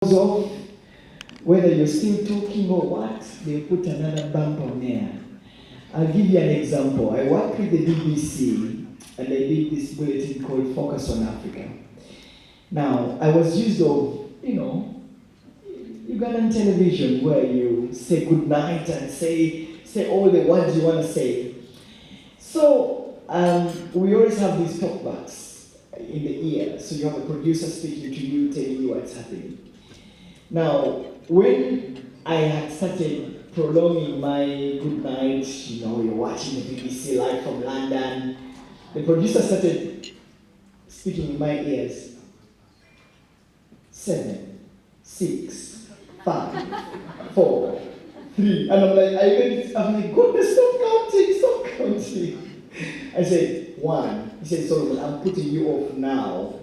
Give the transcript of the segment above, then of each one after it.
Of whether you're still talking or what, they put another bump on there. I'll give you an example. I worked with the BBC and I did this bulletin called Focus on Africa. Now, I was used of, Ugandan television where you say good night and say all the words you want to say. So, we always have these talkbacks in the ear. So you have a producer speaking to you, telling you what's happening. Now, when I had started prolonging my good night, you're watching the BBC live from London, the producer started speaking in my ears. 7, 6, 5, 4, 3. And I'm like, goodness, stop counting. I said, 1. He said, Solomon, I'm putting you off now.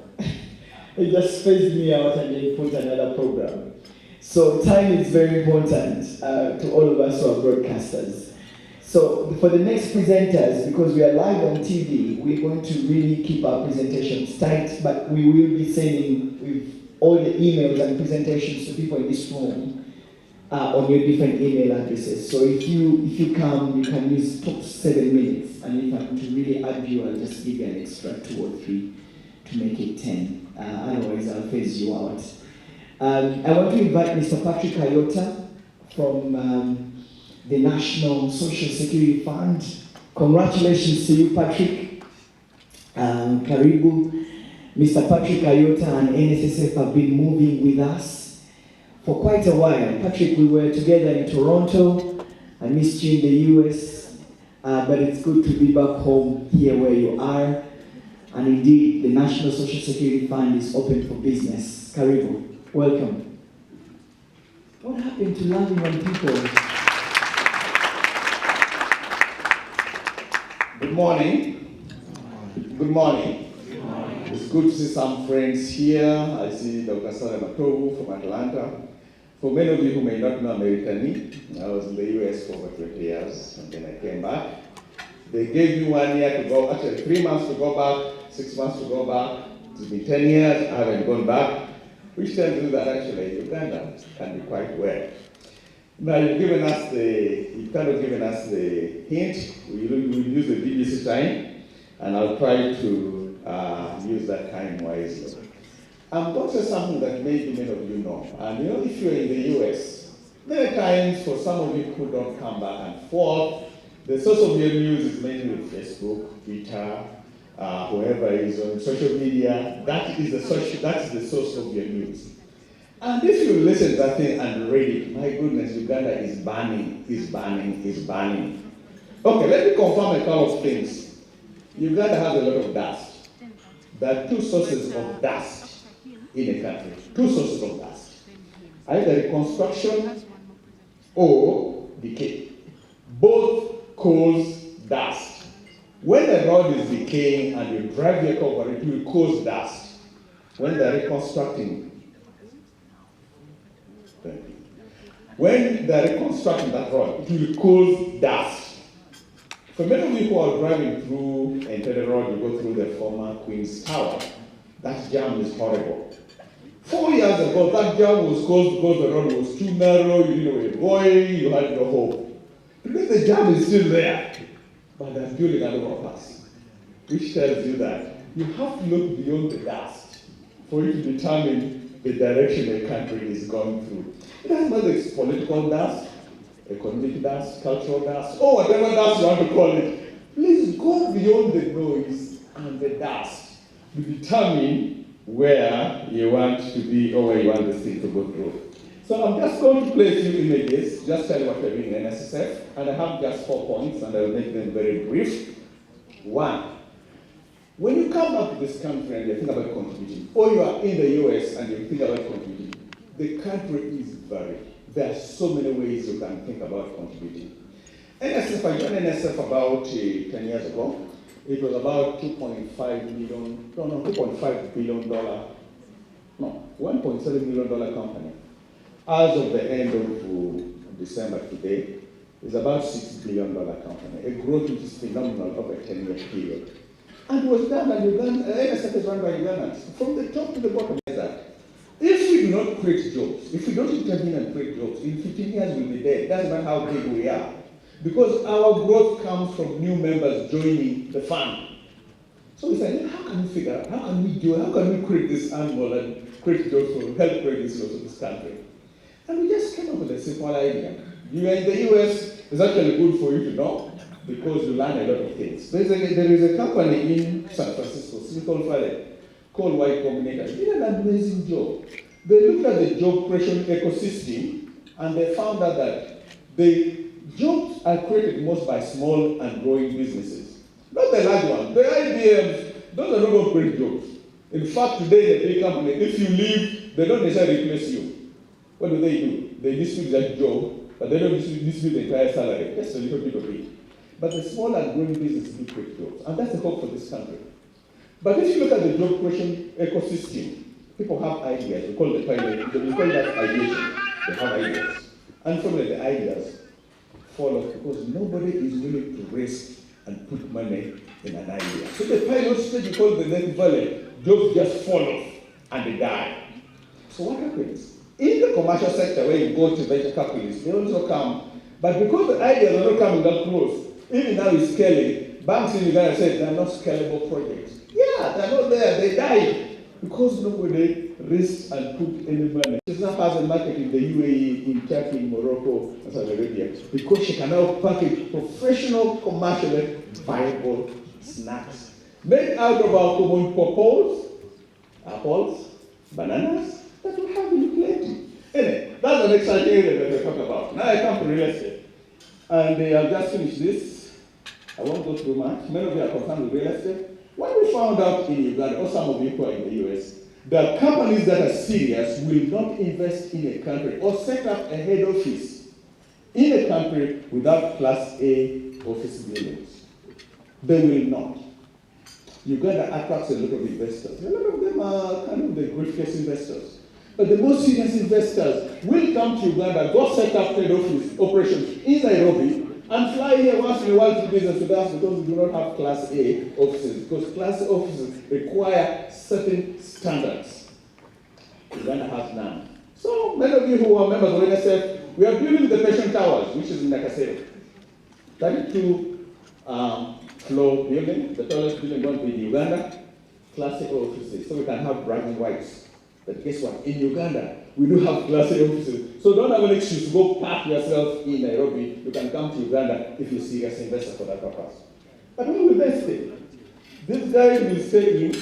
He just phased me out and then put another program. So time is very important to all of us who are broadcasters. So for the next presenters, because we are live on TV, we're going to really keep our presentations tight, but we will be sending with all the emails and presentations to people in this room on your different email addresses. So if you come, you can use top 7 minutes, and if I'm to really add you, I'll just give you an extra 2 or 3 to make it 10. Otherwise, I'll phase you out. I want to invite Mr. Patrick Ayota from the National Social Security Fund. Congratulations to you, Patrick. Karibu. Mr. Patrick Ayota and NSSF have been moving with us for quite a while. Patrick, we were together in Toronto. I missed you in the US, but it's good to be back home here where you are. And indeed, the National Social Security Fund is open for business. Karibu. Welcome. What happened to loving on people? Good morning. Good morning. Good morning. It's good to see some friends here. I see Dr. Sara Matovu from Atlanta. For many of you who may not know Americani, I was in the US for over 20 years, and then I came back. They gave me 1 year to go, actually 3 months to go back, 6 months to go back. It's been 10 years, I haven't gone back. Which tells you that actually Uganda can be quite well. Now you've kind of given us the hint. We'll use the BBC time, and I'll try to use that time wisely. I'm going to say something that maybe many of you know. And if you're in the US, many times for some of you who don't come back and forth, the source of your news is mainly Facebook, Twitter, whoever is on social media. That is the source of your news. And if you listen to that thing and read it, my goodness, Uganda is burning. Okay, let me confirm a couple of things. Uganda has a lot of dust. There are 2 sources of dust in a country. 2 sources of dust. Either reconstruction or decay. Both cause dust. When the road is decaying and you drive your car over it, will cause dust. When they're reconstructing that road, it will cause dust. For many of you who are driving through Entebbe Road, you go through the former Queen's Tower. That jam is horrible. 4 years ago, that jam was caused because the road was too narrow, you didn't know where you're going, you had no hope. Today the jam is still there, but they're building an overpass, which tells you that you have to look beyond the dust for you to determine the direction a country is going through. It doesn't matter if it's political dust, economic dust, cultural dust, or whatever dust you want to call it. Please go beyond the noise and the dust to determine where you want to be or where you want this thing to go through. So I'm just going to play a few images, just tell you what we're doing in NSSF, and I have just 4 points, and I'll make them very brief. 1, when you come back to this country and you think about contributing, or you are in the US and you think about contributing, the country is varied. There are so many ways you can think about contributing. NSF, I joined NSF about 10 years ago. It was about $1.7 million company. As of the end of December today, it's about $6 billion company, a growth which is phenomenal over a 10-year period. And was done by Uganda, NSF is run by Ugandans, from the top to the bottom. If we do not not create jobs, if we don't intervene and create jobs, in 15 years we'll be dead. That's not how big we are. Because our growth comes from new members joining the fund. So we said, how can we figure out, how can we create this animal and create jobs for, help create this jobs for this country? And we just came up with a simple idea. You are in the US, it's actually good for you to know, because you learn a lot of things. There is a company in San Francisco, Silicon Valley, called Y Combinator. They did an amazing job. They looked at the job creation ecosystem, and they found out that the jobs are created most by small and growing businesses. Not the large ones. The IBMs, those are not going to create jobs. In fact, today, the big company, if you leave, they don't necessarily replace you. What do? They distribute that job, but they don't distribute the entire salary. Just a little bit of it. But the small and growing businesses do create jobs, and that's the hope for this country. But if you look at the job creation ecosystem, people have ideas. We call that ideation. They have ideas. Unfortunately, the ideas fall off because nobody is willing to risk and put money in an idea. So the pilot stage, you call the net valley, jobs just fall off and they die. So what happens? In the commercial sector, where you go to venture capitalists, they also come, but because the ideas are not coming that close, even now it's scaling, banks in Uganda said they're not scalable projects. Yeah, they're not there, they died because nobody risked and put any money. She now has a market in the UAE, in Turkey, in Morocco, and Saudi Arabia, because she can now package professional, commercially viable snacks made out of our common pawpaws, apples, bananas, that we have in plenty. Anyway, that's an exciting area that we're talking about. Now I come to real estate. And I'll just finish this. I won't go through much. Many of you are concerned with real estate. When we found out in Uganda, or some of you who are in the US, that companies that are serious will not invest in a country or set up a head office in a country without Class A office buildings. They will not. Uganda attracts a lot of investors. A lot of them are kind of the briefcase investors. But the most serious investors will come to Uganda, go set up head office operations in Nairobi, and fly here once in a while to business with us because we do not have Class A offices. Because Class A offices require certain standards. Uganda has none. So many of you who are members of NSF, we are building the Patient Towers, which is in Nakasero. 32-floor building, the tallest building going to be in Uganda, Class A offices, so we can have bragging rights. But guess what? In Uganda, we do have Class A offices. So don't have an excuse to go park yourself in Nairobi. You can come to Uganda if you're a serious investor for that purpose. But what will they stay? This guy will stay in.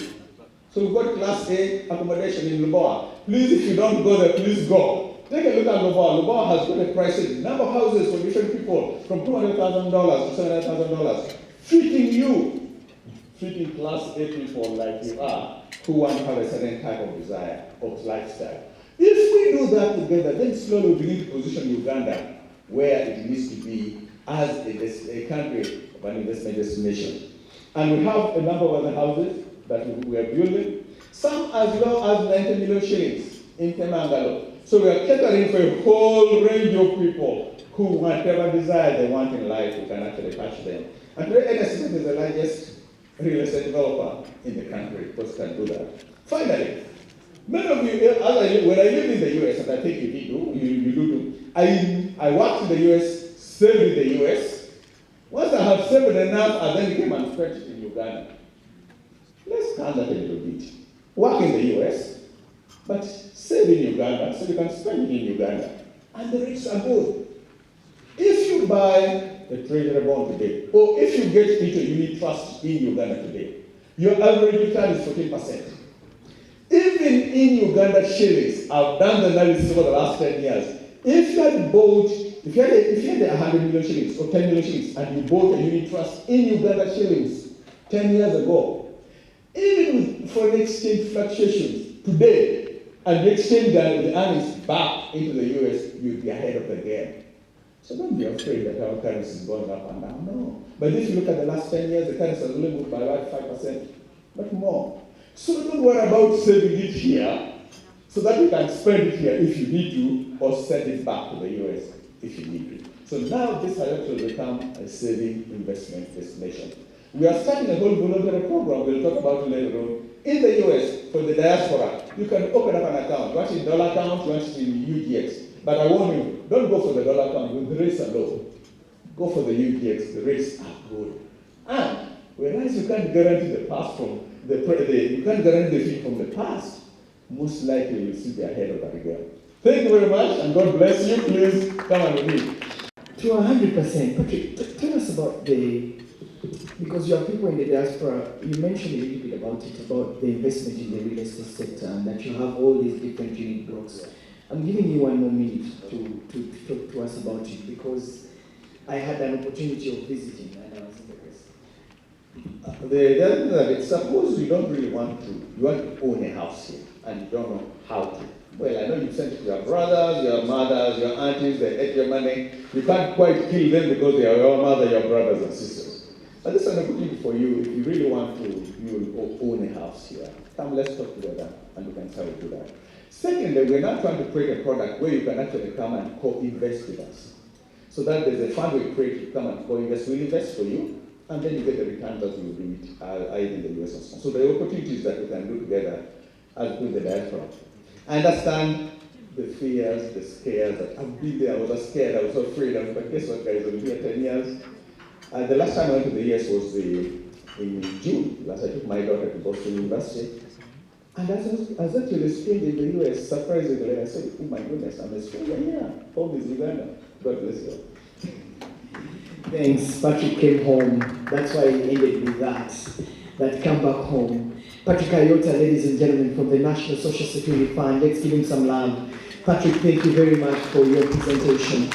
So we've got Class A accommodation in Luboa. Please, if you don't go there, please go. Take a look at Luboa. Luboa has got a pricing. Number of houses for different people from $200,000 to $700,000. Fitting you. Fitting Class A people like you are, who want to have a certain type of desire, of lifestyle. If we do that together, then slowly we begin to position Uganda where it needs to be as a country of an investment destination. And we have a number of other houses that we are building, some as low as 90 million shillings in Temangalo. So we are catering for a whole range of people who, whatever desire they want in life, we can actually touch them. And today, NSF is the largest real estate developer in the country, because can do that. Finally, many of you, when I lived in the US, and I think you do, I worked in the US, served in the US. Once I have served enough, I then came and spent it in Uganda. Let's stand that a little bit. Work in the US, but save in Uganda, so you can spend it in Uganda. And the rates are good. If you buy a treasury bond today, or if you get into a unit trust in Uganda today, your average return is 14%. Even in Uganda shillings, I've done the analysis over the last 10 years. If you had 100 million shillings or 10 million shillings and you bought a unit trust in Uganda shillings 10 years ago, even with foreign exchange fluctuations today, and you exchange the earnings back into the US, you'd be ahead of the game. So don't be afraid that our currency is going up and down. No. But if you look at the last 10 years, the currency has only moved by about 5%, but more. So don't worry about saving it here so that you can spend it here if you need to, or send it back to the US if you need to. So now this has actually become a saving investment destination. We are starting a whole voluntary program we'll talk about later on In the US, for the diaspora, you can open up an account. You want it in dollar account, you want it in UGX. But I warn you, don't go for the dollar account, the rates are low. Go for the UGX, the rates are good. And whereas you can't guarantee the past from you can't guarantee the future from the past, most likely you'll see the ahead of that again. Thank you very much, and God bless you. Please come and read. To 100%. Patrick, tell us about because you are people in the diaspora, you mentioned a little bit about it, about the investment in the real estate sector, and that you have all these different unit blocks. I'm giving you 1 more minute to talk to us about it, because I had an opportunity of visiting and I was in the press. The other thing that is, suppose you don't really want to own a house here, and you don't know how to. Well, I know you sent it to your brothers, your mothers, your aunties, they ate your money. You can't quite kill them because they are your mother, your brothers and sisters. But this is an opportunity for you, if you really want to, you will own a house here. Come, let's talk together, and we can try to do that. Secondly, we're not trying to create a product where you can actually come and co-invest with us. So that there's a fund we create to come and co-invest, we'll invest for you, and then you get the returns that you need, either in the US or so. So the opportunities that we can do together as with the diaspora. I understand the fears, the scares that I've been there. I was scared, I was afraid. But guess what, guys? I've been here 10 years. The last time I went to the US was in June. Last I took my daughter to Boston University. And as I was actually a stranger in the US, surprisingly, I said, oh my goodness, I'm a stranger here. Home is Uganda. God bless you. Thanks. Patrick came home. That's why he ended with that come back home. Patrick Ayota, ladies and gentlemen, from the National Social Security Fund. Let's give him some love. Patrick, thank you very much for your presentation.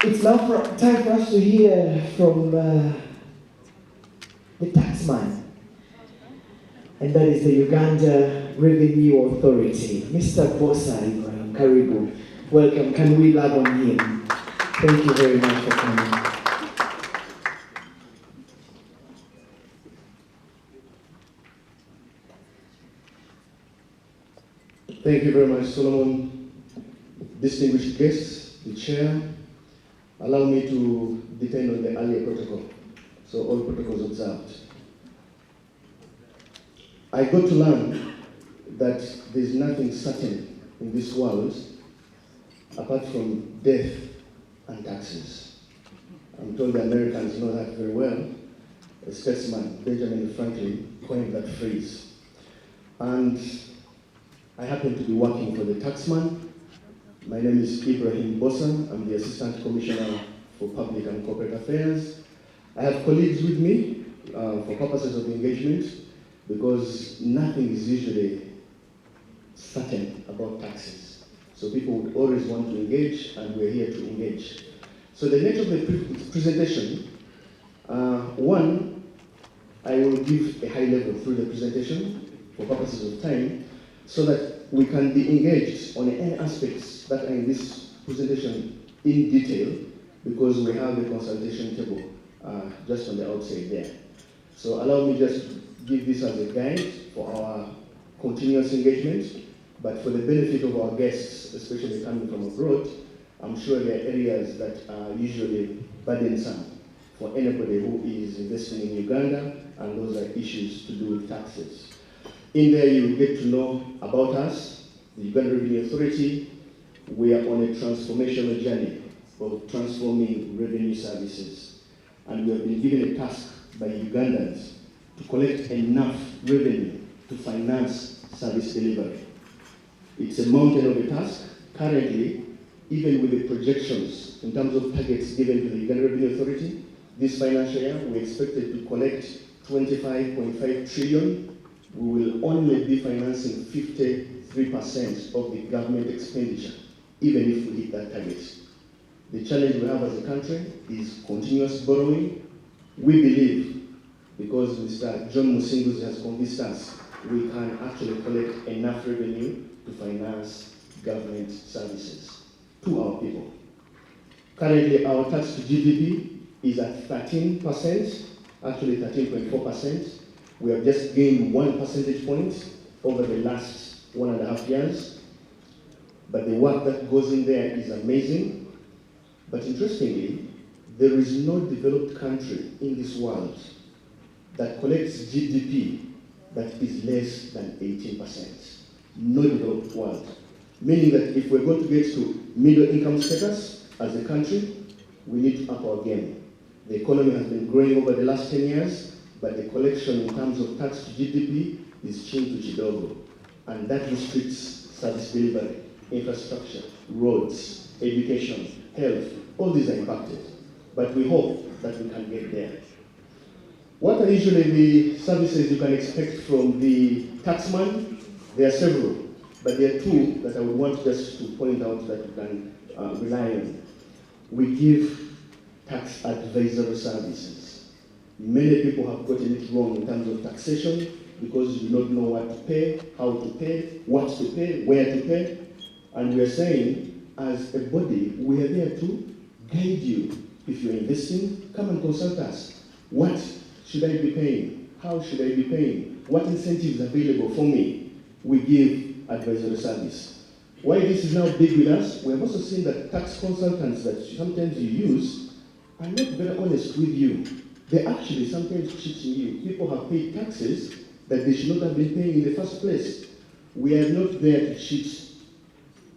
It's now time for us to hear from the taxman, and that is the Uganda Revenue Authority. Mr. Bosa Ibrahim Karibu, welcome. Can we love on him? Thank you very much for coming. Thank you very much, Solomon. Distinguished guests, the chair, allow me to depend on the earlier protocol. So all protocols observed. I got to learn that there's nothing certain in this world apart from death and taxes. I'm told the Americans know that very well. A statesman, Benjamin Franklin, coined that phrase. And I happen to be working for the taxman. My name is Ibrahim Bosan. I'm the Assistant Commissioner for Public and Corporate Affairs. I have colleagues with me for purposes of engagement, because nothing is usually certain about taxes. So people would always want to engage, and we're here to engage. So the nature of the presentation, one, I will give a high level through the presentation for purposes of time, so that we can be engaged on any aspects that are in this presentation in detail, because we have the consultation table just on the outside there. So allow me just to give this as a guide for our continuous engagement, but for the benefit of our guests, especially coming from abroad, I'm sure there are areas that are usually burdensome for anybody who is investing in Uganda, and those are issues to do with taxes. In there, you will get to know about us, the Uganda Revenue Authority. We are on a transformational journey of transforming revenue services. And we have been given a task by Ugandans to collect enough revenue to finance service delivery. It's a mountain of a task. Currently, even with the projections in terms of targets given to the Uganda Revenue Authority, this financial year, we expected to collect 25.5 trillion. We will only be financing 53% of the government expenditure, even if we hit that target. The challenge we have as a country is continuous borrowing. We believe, because Mr. John Musinguzi has convinced us, we can actually collect enough revenue to finance government services to our people. Currently, our tax to GDP is at 13%, actually 13.4%. We have just gained 1 percentage point over the last 1.5 years. But the work that goes in there is amazing. But interestingly, there is no developed country in this world that collects GDP that is less than 18%. No developed world. Meaning that if we're going to get to middle income status as a country, we need to up our game. The economy has been growing over the last 10 years, but the collection in terms of tax to GDP is chin to chidogo. And that restricts service delivery, infrastructure, roads, education, health. All these are impacted. But we hope that we can get there. What are usually the services you can expect from the taxman? There are several, but there are two that I would want just to point out that you can rely on. We give tax advisory services. Many people have gotten it wrong in terms of taxation because you don't know what to pay, how to pay, what to pay, where to pay. And we are saying, as a body, we are there to guide you. If you're investing, come and consult us. What should I be paying? How should I be paying? What incentives are available for me? We give advisory service. Why this is now big with us, we have also seen that tax consultants that sometimes you use are not very honest with you. They actually sometimes cheating you. People have paid taxes that they should not have been paying in the first place. We are not there to cheat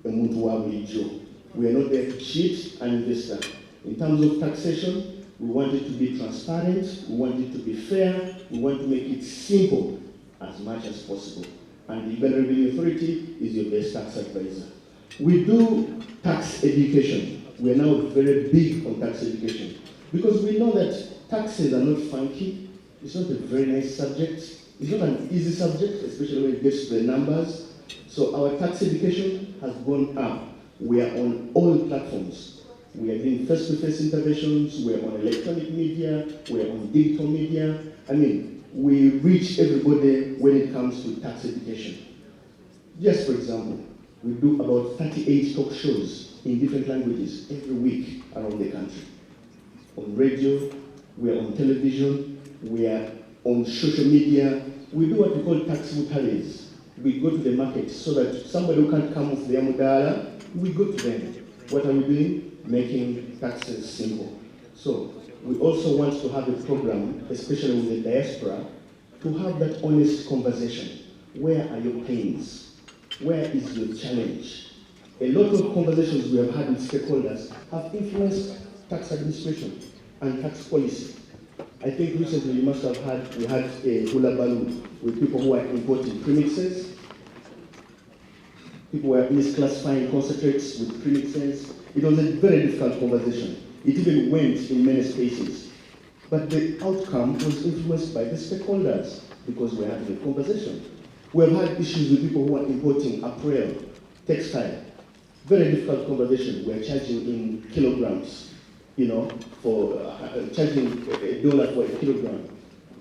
a muntu wa bulijjo. We are not there to cheat an investor. In terms of taxation, we want it to be transparent, we want it to be fair, we want to make it simple as much as possible. And the Uganda Revenue Authority is your best tax advisor. We do tax education. We are now very big on tax education because we know that taxes are not funky. It's not a very nice subject. It's not an easy subject, especially when it gets to the numbers. So our tax education has gone up. We are on all platforms. We are doing face-to-face interventions. We are on electronic media. We are on digital media. I mean, we reach everybody when it comes to tax education. Just for example, we do about 38 talk shows in different languages every week around the country. On radio, we are on television, we are on social media. We do what we call tax mutalis. We go to the market so that somebody who can't come with their mudala, we go to them. What are we doing? Making taxes simple. So we also want to have a program, especially with the diaspora, to have that honest conversation. Where are your pains? Where is your challenge? A lot of conversations we have had with stakeholders have influenced tax administration and tax policy. I think recently you must have had, we had a hula balloon with people who are importing premixes. People were misclassifying concentrates with premixes. It was a very difficult conversation. It even went in many spaces. But the outcome was influenced by the stakeholders because we had a conversation. We have had issues with people who are importing apparel, textile. Very difficult conversation. We are charging in kilograms, for charging $1 for a kilogram.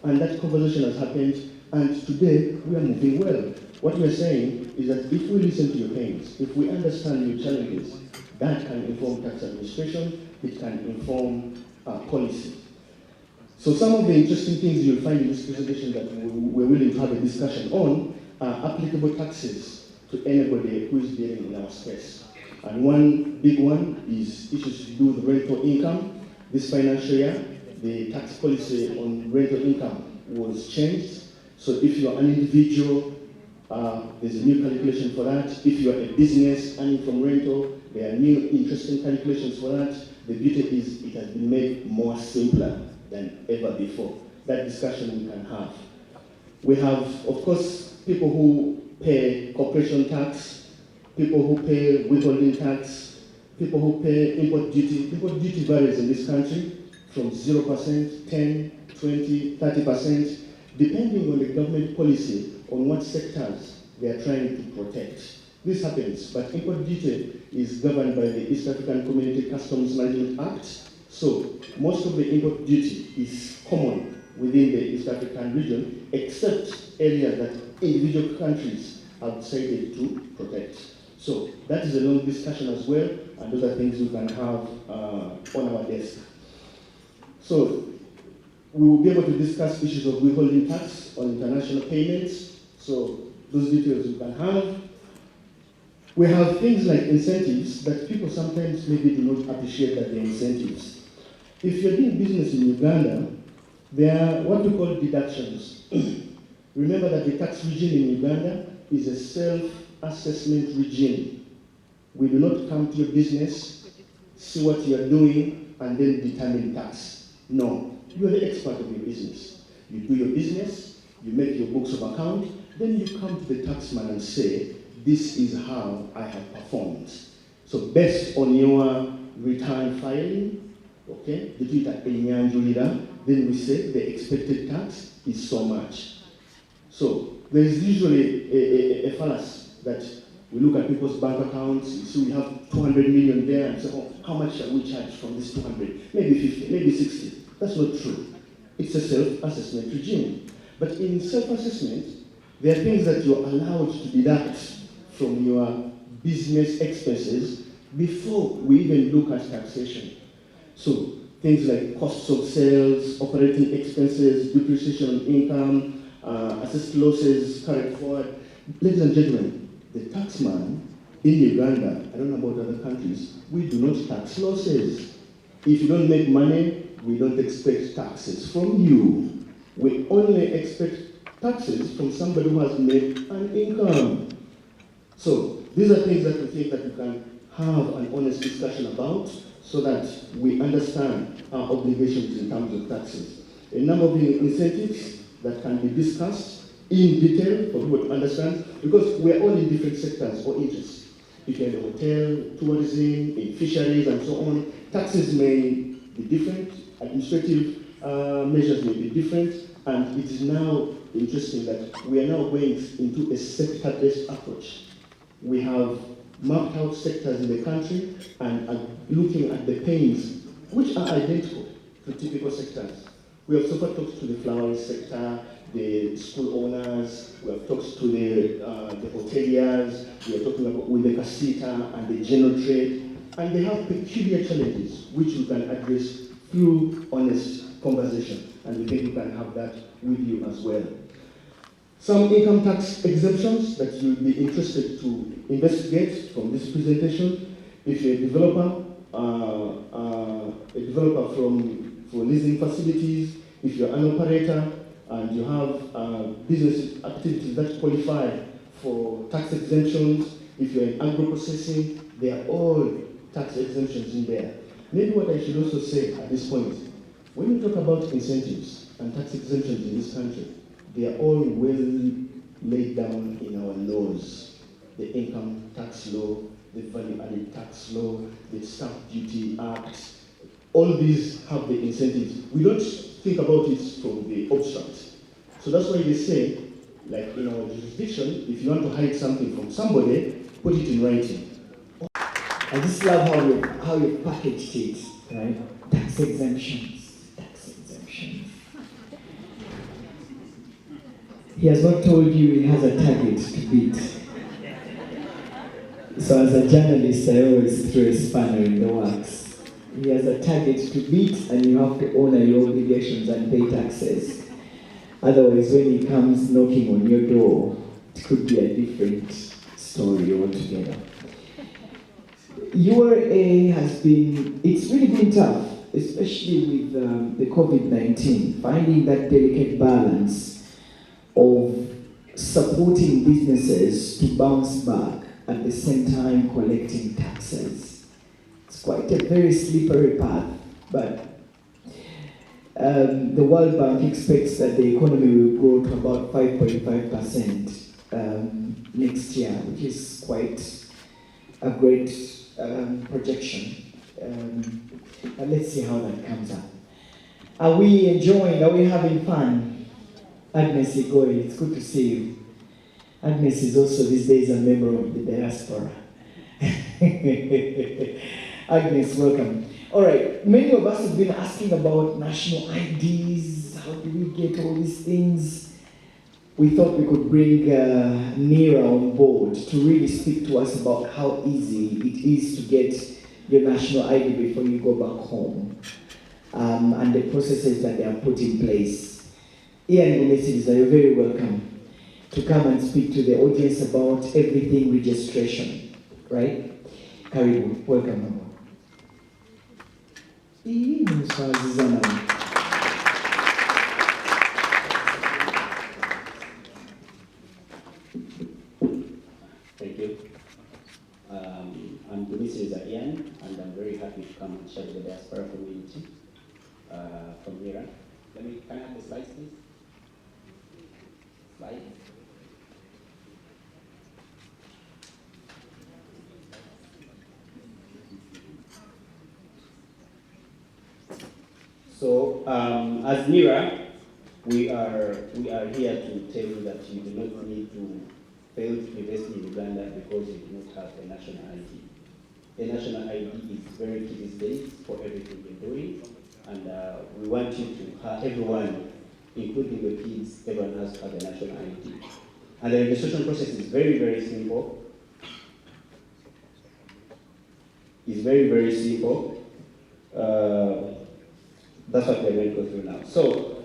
And that conversation has happened, and today we are moving well. What we are saying is that if we listen to your pains, if we understand your challenges, that can inform tax administration, it can inform policy. So some of the interesting things you'll find in this presentation that we're willing to have a discussion on are applicable taxes to anybody who is dealing in our space. And one big one is issues to do with rental income. This financial year, the tax policy on rental income was changed. So if you're an individual, there's a new calculation for that. If you're a business earning from rental, there are new interesting calculations for that. The beauty is it has been made more simpler than ever before. That discussion we can have. We have, of course, people who pay corporation tax, people who pay withholding tax, people who pay import duty. Import duty varies in this country from 0%, 10, 20, 30%, depending on the government policy on what sectors they are trying to protect. This happens, but import duty is governed by the East African Community Customs Management Act. So most of the import duty is common within the East African region, except areas that individual countries have decided to protect. So that is a long discussion as well, and those are things we can have on our desk. So we will be able to discuss issues of withholding tax on international payments. So those details we can have. We have things like incentives that people sometimes maybe do not appreciate that they're incentives. If you're doing business in Uganda, there are what we call deductions. Remember that the tax regime in Uganda is a self-assessment regime. We do not come to your business, see what you are doing, and then determine tax. No, you are the expert of your business. You do your business, you make your books of account, then you come to the taxman and say, this is how I have performed. So based on your return filing, okay, then we say the expected tax is so much. So there is usually a fallacy that we look at people's bank accounts, you see we have 200 million there, and say, oh, how much shall we charge from this 200? Maybe 50, maybe 60. That's not true. It's a self-assessment regime. But in self-assessment, there are things that you're allowed to deduct from your business expenses before we even look at taxation. So things like costs of sales, operating expenses, depreciation on income, assessed losses carried forward. Ladies and gentlemen, the taxman in Uganda, I don't know about other countries, we do not tax losses. If you don't make money, we don't expect taxes from you. We only expect taxes from somebody who has made an income. So these are things that we think that we can have an honest discussion about so that we understand our obligations in terms of taxes. A number of incentives that can be discussed in detail for people to understand, because we are all in different sectors or interests. If you're in the hotel, tourism, in fisheries, and so on, taxes may be different, administrative measures may be different, and it is now interesting that we are now going into a sector-based approach. We have mapped out sectors in the country and are looking at the pains which are identical to typical sectors. We have so far talked to the flowering sector, the school owners, we have talked to the hoteliers, we are talking about with the casita and the general trade, and they have peculiar challenges which we can address through honest conversation, and we think we can have that with you as well. Some income tax exemptions that you'll be interested to investigate from this presentation. If you're a developer for leasing facilities, if you're an operator and you have business activities that qualify for tax exemptions, if you're in agro-processing, they are all tax exemptions in there. Maybe what I should also say at this point, when we talk about incentives and tax exemptions in this country, they are all well laid down in our laws. The income tax law, the value-added tax law, the stamp duty act, all these have the incentives. We don't think about it from the abstract. So that's why they say, like in our jurisdiction, if you want to hide something from somebody, put it in writing. I just love how you packaged it, right? Tax exemptions, tax exemptions. He has not told you he has a target to beat. So as a journalist, I always throw a spanner in the works. He has a target to beat, and you have to honor your obligations and pay taxes. Otherwise, when he comes knocking on your door, it could be a different story altogether. URA it's really been tough, especially with the COVID-19, finding that delicate balance of supporting businesses to bounce back at the same time collecting taxes. It's quite a very slippery path, but the World Bank expects that the economy will grow to about 5.5% next year, which is quite a great projection. And let's see how that comes up. Are we enjoying? Are we having fun? Agnes Igoi, it's good to see you. Agnes is also these days a member of the diaspora. Agnes, welcome. All right, many of us have been asking about national IDs. How do we get all these things? We thought we could bring Nira on board to really speak to us about how easy it is to get your national ID before you go back home, and the processes that they are put in place. Ian Gomesiza, you're very welcome to come and speak to the audience about everything registration, right? Karibu, welcome aboard. This is Ian, and I'm very happy to come and share with the diaspora community from Mira. Can I have the slides, please? Slide. So, as Mira, we are here to tell you that you do not need to fail to invest in Uganda because you do not have a national ID. A national ID is very key these days for everything you're doing, and we want you to have everyone, including your kids, everyone has to have a national ID. And the registration process is very, very simple. It's very, very simple. That's what we're going to go through now. So,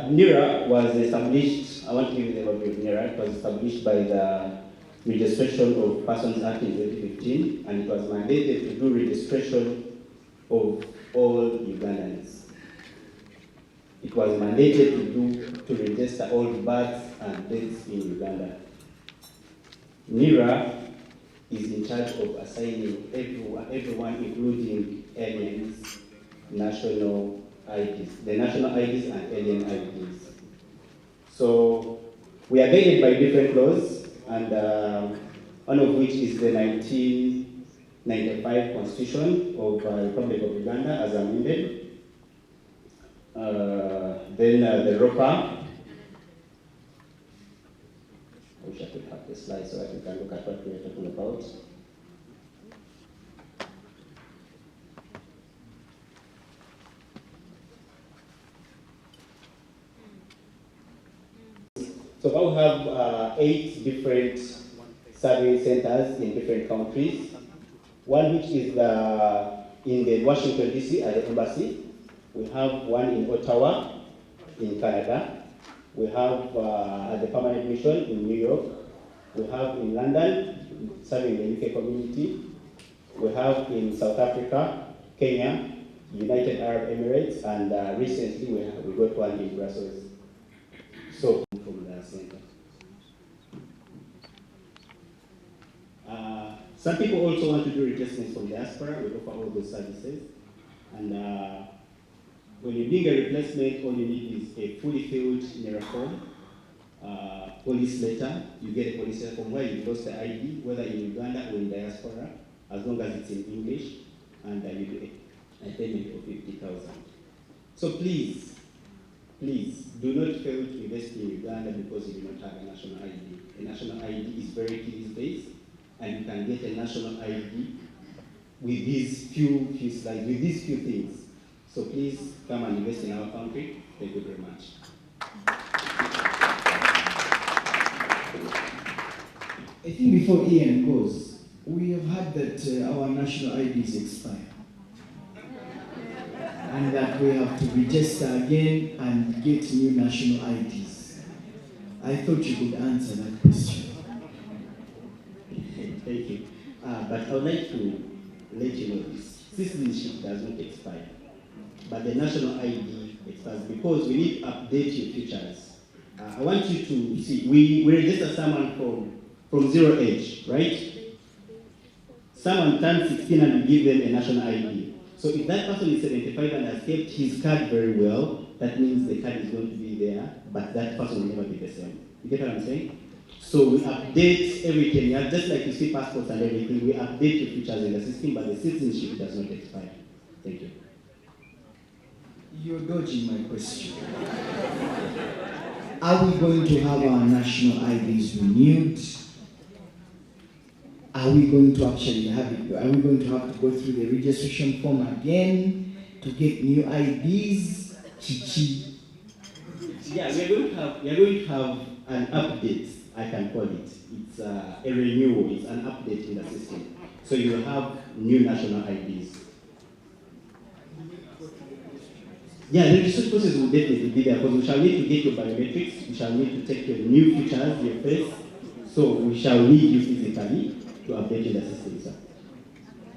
NERA was established, I want to give you the overview of NERA. It was established by the Registration of Persons Act in 2015, and it was mandated to do registration of all Ugandans. It was mandated to register all births and deaths in Uganda. NERA is in charge of assigning everyone including aliens, national IDs, the national IDs and alien IDs. So we are guided by different laws, and one of which is the 1995 Constitution of the Republic of Uganda as amended. Then the ROPA. I wish I could have the slide so that we can look at what we are talking about. So now we have 8 different survey centers in different countries. One which is in the Washington DC at the embassy. We have one in Ottawa in Canada. We have at the permanent mission in New York. We have in London, serving the UK community. We have in South Africa, Kenya, United Arab Emirates, and recently we got one in Brussels. So from the center. Some people also want to do replacements from diaspora. We offer all those services. And when you're doing a replacement, all you need is a fully filled NERA form, police letter. You get a police letter from where you lost the ID, whether in Uganda or in diaspora, as long as it's in English, and you do a payment of 50,000. So please, do not fail to invest in Uganda because you do not have a national ID. A national ID is very key these days, and you can get a national ID with these few slides, with these few things. So please come and invest in our country. Thank you very much. I think before Ian goes, we have heard that our national IDs expire. And that we have to register again and get new national IDs. I thought you could answer that question. Thank you. But I would like to let you know this. Citizenship does not expire, but the national ID expires because we need to update your features. I want you to see, we register someone from 0 age, right? Someone turns 16 and we give them a national ID. So if that person is 75 and has kept his card very well, that means the card is going to be there, but that person will never be the same. You get what I'm saying? So we update every 10 years, just like you see passports and everything, we update your features in the system, but the citizenship does not expire. Thank you. You're dodging my question. Are we going to have our national IDs renewed? Are we going to actually have it? Are we going to have to go through the registration form again to get new IDs? Chichi. Yeah, we are going to have an update, I can call it. It's a renewal, it's an update in the system. So you will have new national IDs. Yeah, the registration process will definitely be there because we shall need to get your biometrics, we shall need to take your new features, your face. So we shall need you physically to update in the system, sir.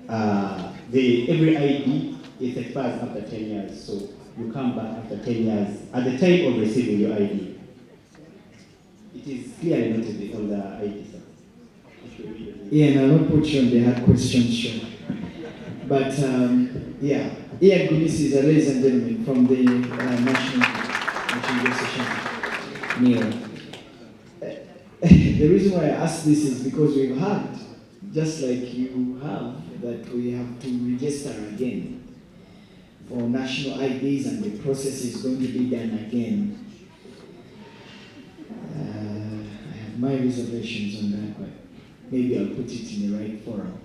Every ID it expires after 10 years, so you come back after 10 years at the time of receiving your ID. It is clearly noted on the ID, sir. Ian, I'll not put you on the hard questions, sure. But yeah, Ian Gumisi, ladies and gentlemen, from the National Association, NEO. The reason why I ask this is because we've heard, just like you have, that we have to register again for national IDs and the process is going to be done again. I have my reservations on that, but maybe I'll put it in the right forum.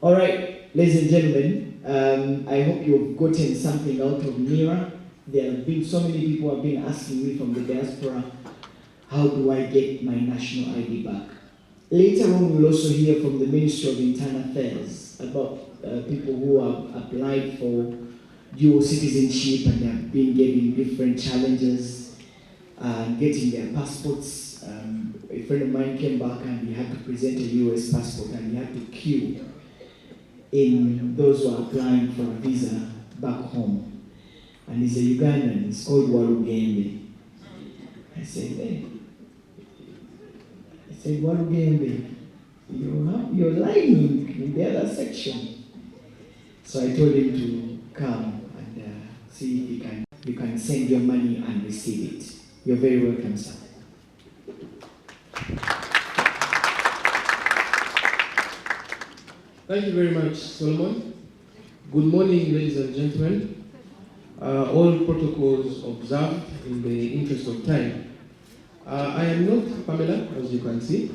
All right, ladies and gentlemen, I hope you've gotten something out of NERA. There have been so many people who have been asking me from the diaspora, how do I get my national ID back? Later on, we'll also hear from the Ministry of Internal Affairs about people who have applied for dual citizenship and have been getting different challenges getting their passports. A friend of mine came back and he had to present a US passport and he had to queue in those who are applying for a visa back home. And he's a Ugandan, he's called Walugembe. I said, hey. I said, Walugembe, you're lying in the other section. So I told him to come and see if you can send your money and receive it. You're very welcome, sir. Thank you very much, Solomon. Good morning, ladies and gentlemen. All protocols observed in the interest of time. I am not Pamela, as you can see.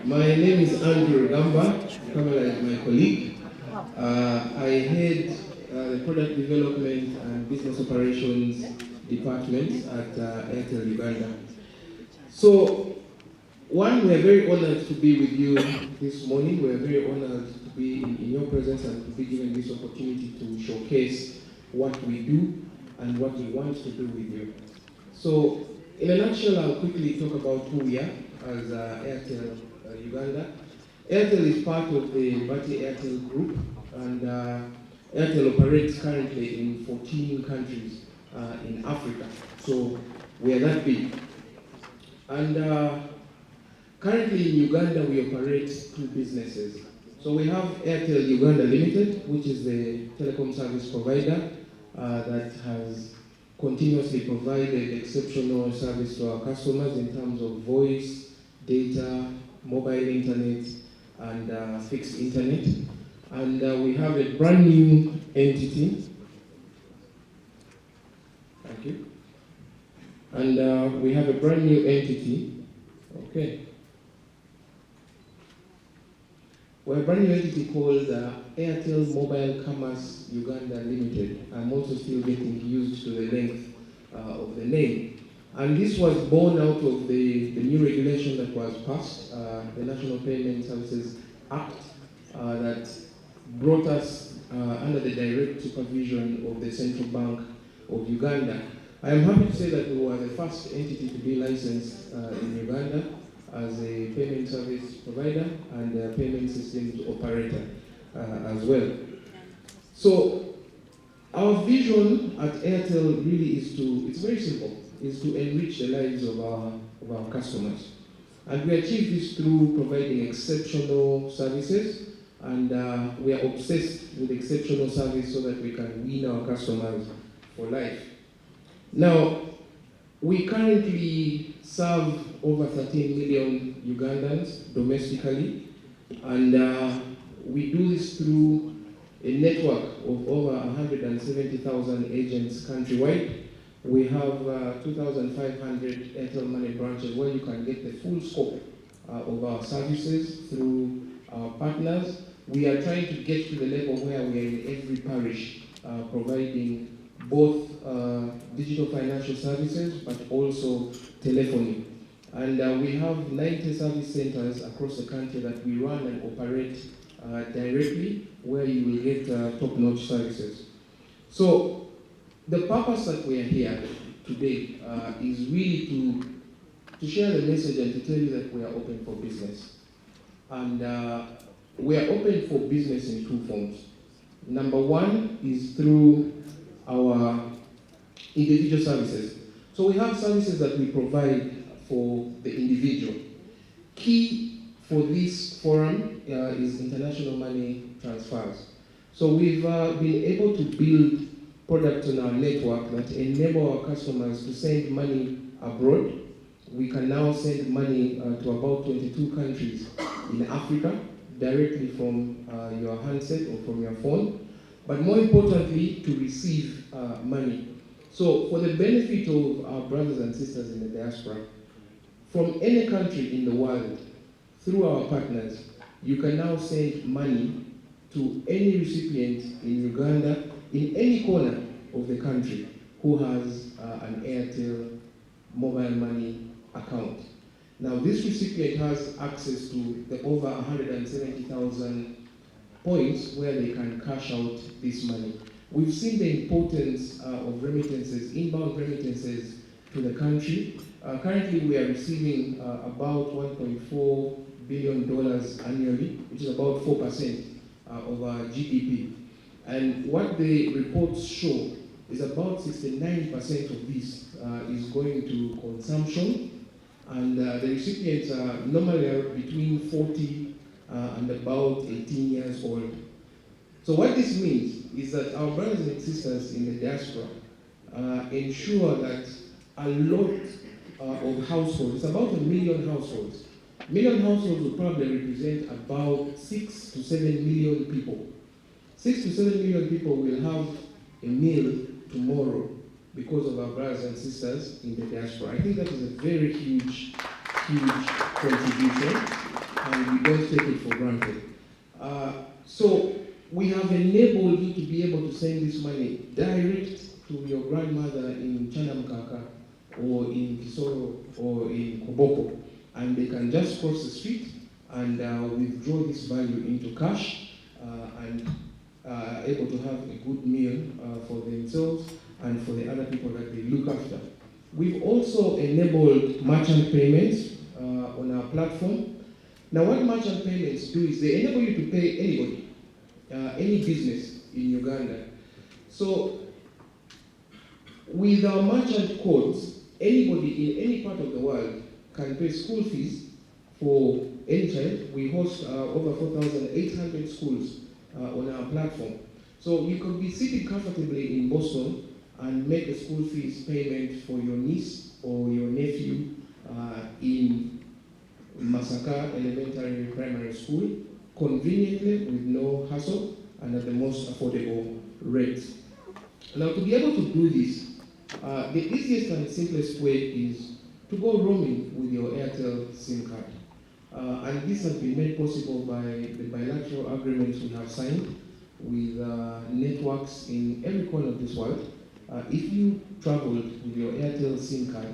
My name is Andrew Gamba. Pamela is my colleague. I head the product development and business operations department at Airtel Uganda. So, one, we're very honored to be with you this morning. We're very honored to be in your presence and to be given this opportunity to showcase what we do and what we want to do with you. So, in a nutshell, I'll quickly talk about who we are as Airtel Uganda. Airtel is part of the Bati Airtel group, and Airtel operates currently in 14 countries in Africa. So, we are that big. And currently in Uganda, we operate two businesses. So we have Airtel Uganda Limited, which is the telecom service provider that has continuously provided exceptional service to our customers in terms of voice, data, mobile internet, and fixed internet. And we have a brand new entity. Thank you. And we have a brand new entity. Okay. We're a brand new entity called Airtel Mobile Commerce Uganda Limited. I'm also still getting used to the length of the name. And this was born out of the new regulation that was passed, the National Payment Services Act, that brought us under the direct supervision of the Central Bank of Uganda. I am happy to say that we were the first entity to be licensed in Uganda as a payment service provider and a payment systems operator as well. So our vision at Airtel really is it's very simple, is to enrich the lives of our customers. And we achieve this through providing exceptional services, and we are obsessed with exceptional service so that we can win our customers for life. Now, we currently serve over 13 million Ugandans domestically, and we do this through a network of over 170,000 agents countrywide. We have 2,500 Airtel Money branches where you can get the full scope of our services through our partners. We are trying to get to the level where we are in every parish providing both digital financial services, but also telephony. And we have 90 service centers across the country that we run and operate directly, where you will get top-notch services. So the purpose that we are here today is really to share the message and to tell you that we are open for business. And we are open for business in two forms. Number one is through our individual services. So we have services that we provide for the individual. Key for this forum is international money transfers. So we've been able to build products on our network that enable our customers to send money abroad. We can now send money to about 22 countries in Africa directly from your handset or from your phone, but more importantly, to receive money. So for the benefit of our brothers and sisters in the diaspora, from any country in the world, through our partners, you can now send money to any recipient in Uganda, in any corner of the country, who has an Airtel mobile money account. Now, this recipient has access to the over 170,000 points where they can cash out this money. We've seen the importance of remittances, inbound remittances to the country. Currently, we are receiving about $1.4 billion annually, which is about 4% of our GDP. And what the reports show is about 69% of this is going to consumption, and the recipients are normally between 40 and about 18 years old. So what this means is that our brothers and sisters in the diaspora ensure that a lot of households, it's about 1 million households. 1 million households will probably represent about 6 to 7 million people. 6 to 7 million people will have a meal tomorrow because of our brothers and sisters in the diaspora. I think that is a very huge contribution, and we don't take it for granted. So we have enabled you to be able to send this money direct to your grandmother in Chanamkaka or in Kisoro or in Koboko, and they can just cross the street and withdraw this value into cash and able to have a good meal for themselves and for the other people that they look after. We've also enabled merchant payments on our platform. Now, what merchant payments do is they enable you to pay anybody, any business in Uganda. So, with our merchant codes, anybody in any part of the world can pay school fees for any child. We host over 4,800 schools on our platform. So you can be sitting comfortably in Boston and make a school fees payment for your niece or your nephew in Masaka Elementary and Primary School, conveniently with no hassle and at the most affordable rates. Now, to be able to do this, the easiest and simplest way is to go roaming with your Airtel SIM card. And this has been made possible by the bilateral agreements we have signed with networks in every corner of this world. If you traveled with your Airtel SIM card,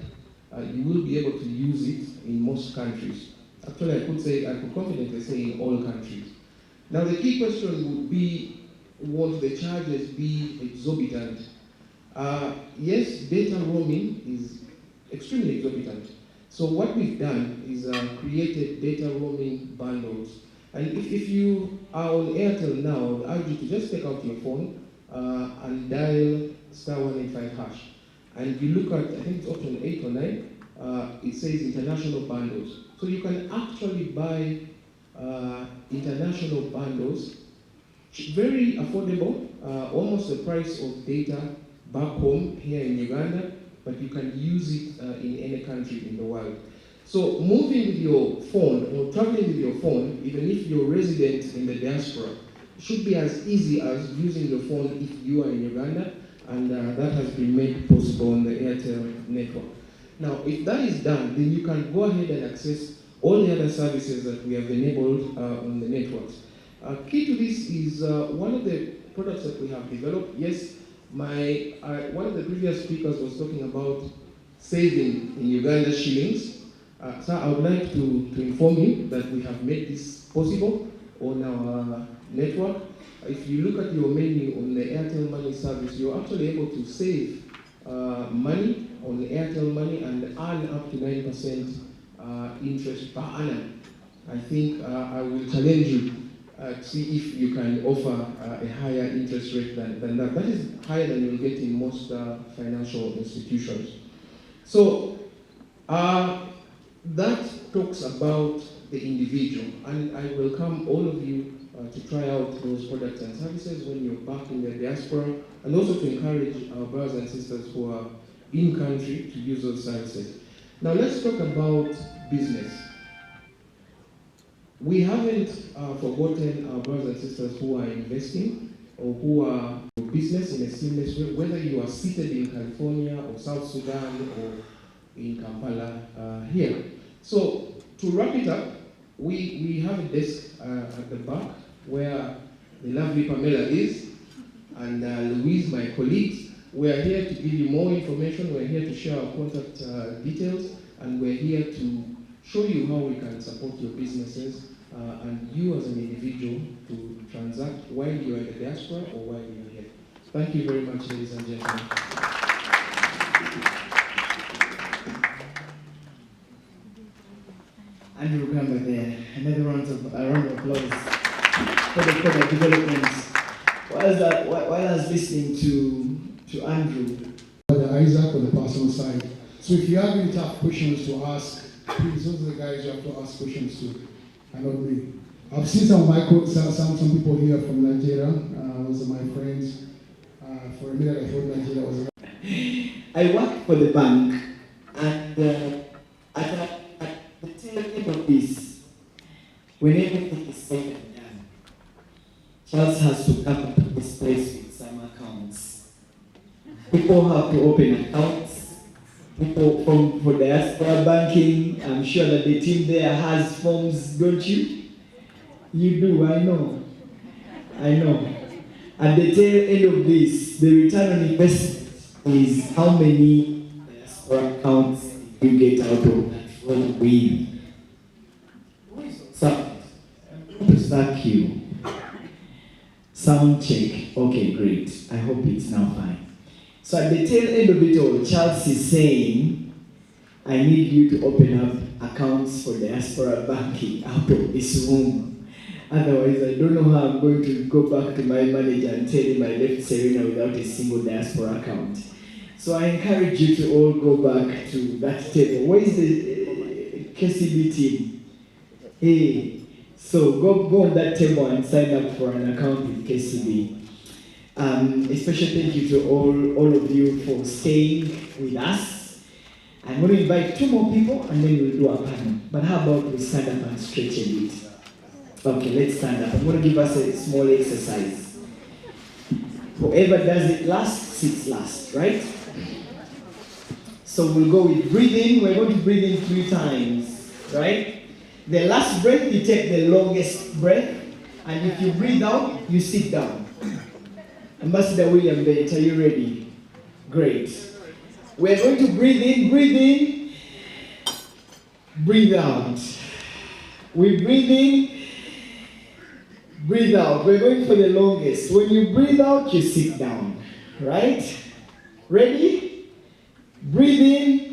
you will be able to use it in most countries. Actually, I could confidently say in all countries. Now, the key question would be, won't the charges be exorbitant? Yes, data roaming is extremely exorbitant. So what we've done is created data roaming bundles. And if you are on Airtel now, I urge you to just take out your phone and dial *185#. And if you look at, I think it's option 8 or 9, it says international bundles. So you can actually buy international bundles, very affordable, almost the price of data back home here in Uganda, but you can use it in any country in the world. So moving with your phone or traveling with your phone, even if you're resident in the diaspora, should be as easy as using your phone if you are in Uganda, and that has been made possible on the Airtel network. Now, if that is done, then you can go ahead and access all the other services that we have enabled on the networks. Key to this is one of the products that we have developed. Yes, one of the previous speakers was talking about saving in Uganda shillings. So I would like to inform you that we have made this possible on our network. If you look at your menu on the Airtel Money service, you're actually able to save money on the Airtel Money and earn up to 9% interest per annum. I think I will challenge you to see if you can offer a higher interest rate than that. That is higher than you'll get in most financial institutions. So that talks about the individual. And I welcome all of you to try out those products and services when you're back in the diaspora, and also to encourage our brothers and sisters who are in country to use those services. Now let's talk about business. We haven't forgotten our brothers and sisters who are investing or who are doing business in a seamless way, whether you are seated in California or South Sudan or in Kampala here. So to wrap it up, we have a desk at the back where the lovely Pamela is, and Louise, my colleagues. We are here to give you more information. We're here to share our contact details, and we're here to show you how we can support your businesses and you as an individual to transact while you're in the diaspora or while you're here. Thank you very much, ladies and gentlemen. Andrew Gamba there. Another round of applause for the product development. While I was listening to Andrew, Isaac on the personal side. So if you have any tough questions to ask, please, those are the guys you have to ask questions to, and not me. I've seen some people here from Nigeria. Those are my friends. For a minute, I thought Nigeria was. I work for the bank, and at the tail end of this, when everything is said and done, Charles has to come to this place with some accounts. People have to open accounts. People for diaspora banking, I'm sure that the team there has forms, don't you? You do, I know. At the tail end of this, the return on investment is how many diaspora accounts you get out of that from we. So, thank you. Sound check. Okay, great. I hope it's now fine. So at the tail end of it all, Charles is saying, I need you to open up accounts for diaspora banking out of this room. Otherwise, I don't know how I'm going to go back to my manager and tell him I left Serena without a single diaspora account. So I encourage you to all go back to that table. Where is the KCB team? Hey, so go on that table and sign up for an account with KCB. A special thank you to all of you for staying with us. I'm going to invite 2 more people and then we'll do a panel. But how about we stand up and stretch a bit? Okay, let's stand up. I'm going to give us a small exercise. Whoever does it last, sits last, right? So we'll go with breathing. We're going to breathe in 3 times, right? The last breath, you take the longest breath. And if you breathe out, you sit down. Ambassador William Bate, are you ready? Great. We're going to breathe in, breathe out. We breathe in, breathe out. We're going for the longest. When you breathe out, you sit down. Right? Ready? Breathe in.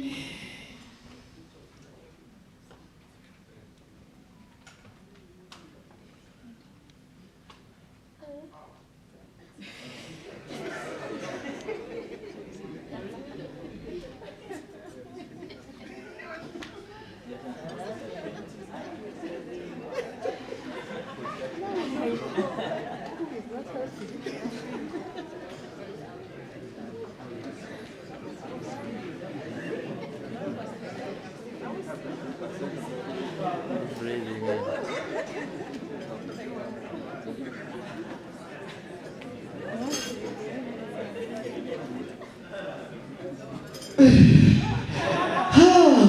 Oh,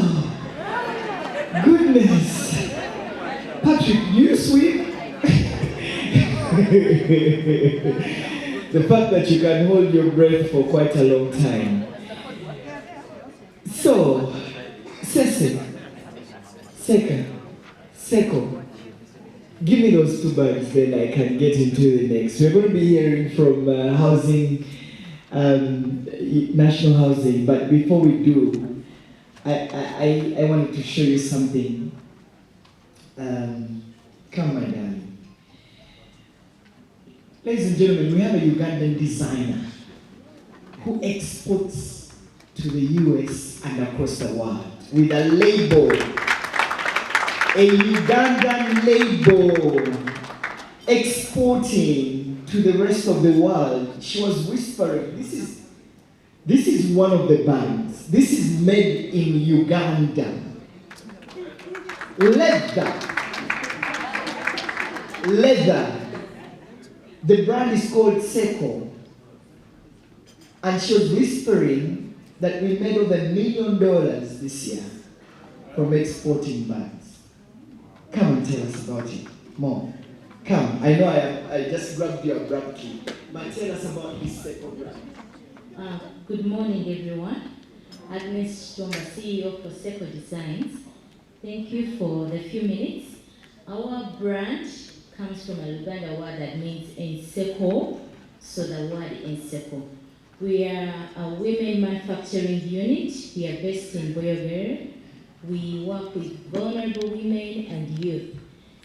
goodness. Patrick, you swim? The fact that you can hold your breath for quite a long time. So, Seko, give me those 2 bags, then I can get into the next. We're going to be hearing from housing, national housing, but before we do, I wanted to show you something. Come, my darling. Ladies and gentlemen, we have a Ugandan designer who exports to the US and across the world with a label a Ugandan label exporting to the rest of the world. She was whispering, this is one of the bags. This is made in Uganda. Leather. The brand is called Seco. And she was whispering that we made over $1 million this year from exporting bags. Come and tell us about it more. Come, I know I just grabbed you abruptly, but tell us about this Seco brand. Good morning, everyone. Agnes Choma, CEO for Seco Designs. Thank you for the few minutes. Our brand comes from a Uganda word that means Enseko, so the word Enseko. We are a women manufacturing unit. We are based in Boyogere. We work with vulnerable women and youth.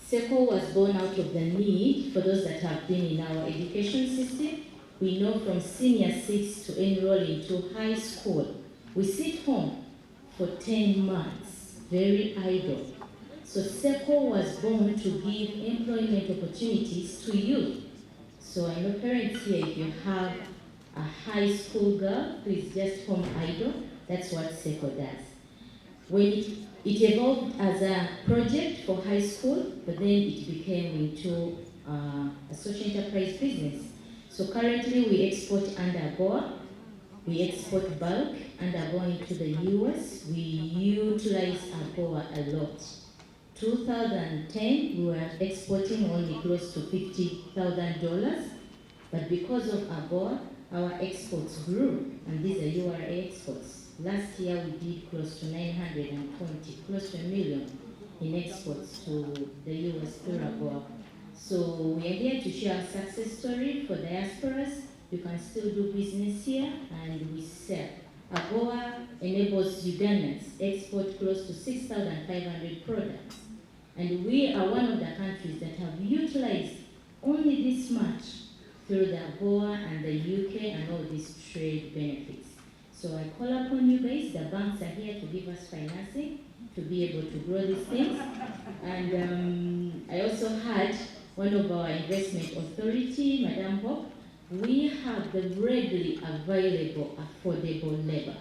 Seco was born out of the need for those that have been in our education system. We know from senior 6 to enroll into high school. We sit home for 10 months, very idle. So Seco was born to give employment opportunities to youth. So I know parents here, if you have a high school girl who is just home idle, that's what Seco does. When it evolved as a project for high school, but then it became into a social enterprise business. So currently we export under AGOA, we export bulk and AGOA into the US. We utilize AGOA a lot. 2010, we were exporting only close to $50,000, but because of AGOA, our exports grew, and these are URA exports. Last year we did close to 920, close to $1 million in exports to the US through AGOA. So we are here to share a success story for diasporas. You can still do business here, and we sell. AGOA enables Ugandans export close to 6,500 products. And we are one of the countries that have utilized only this much through the AGOA and the UK and all these trade benefits. So I call upon you guys, the banks are here to give us financing to be able to grow these things. And I also had one of our investment authority, Madam Hope, we have the readily available affordable labor.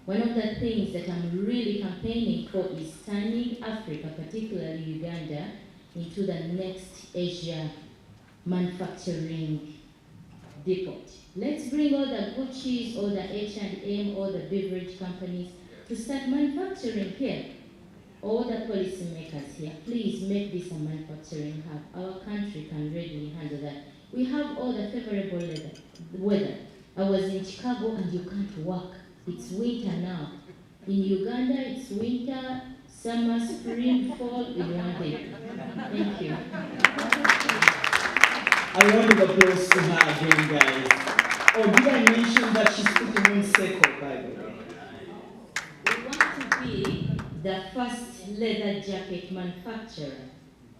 One of the things that I'm really campaigning for is turning Africa, particularly Uganda, into the next Asia manufacturing depot. Let's bring all the Gucci's, all the H&M, all the beverage companies to start manufacturing here. All the policymakers here, please make this a manufacturing hub. Our country can readily handle that. We have all the favorable weather. I was in Chicago and you can't walk. It's winter now. In Uganda, it's winter, summer, spring, fall in one day. Thank you. A round of applause to her again, guys. Or did I mention that she's putting on Seco, by the way? We want to be the first leather jacket manufacturer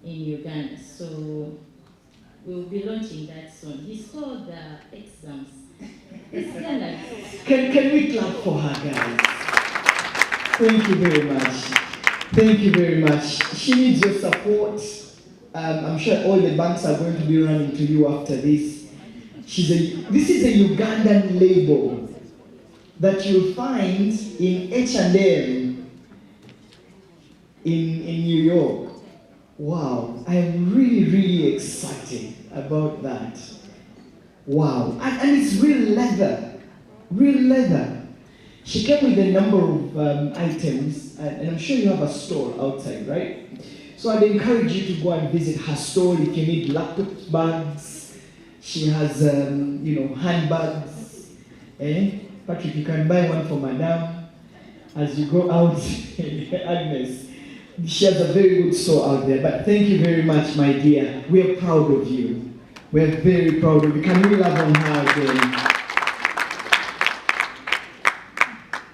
in Uganda. So we'll be launching that soon. He's called the Exams. It's kind of... Can we clap for her, guys? Thank you very much. Thank you very much. She needs your support. I'm sure all the banks are going to be running to you after this. This is a Ugandan label that you'll find in H&M in New York. Wow, I'm really excited about that. Wow, and it's real leather, real leather. She came with a number of items, and I'm sure you have a store outside, right? So I'd encourage you to go and visit her store if you need laptop bags. She has, handbags. Patrick, you can buy one for Madame as you go out. Agnes, she has a very good store out there. But thank you very much, my dear. We're proud of you. We're very proud of you. Can we love on her again?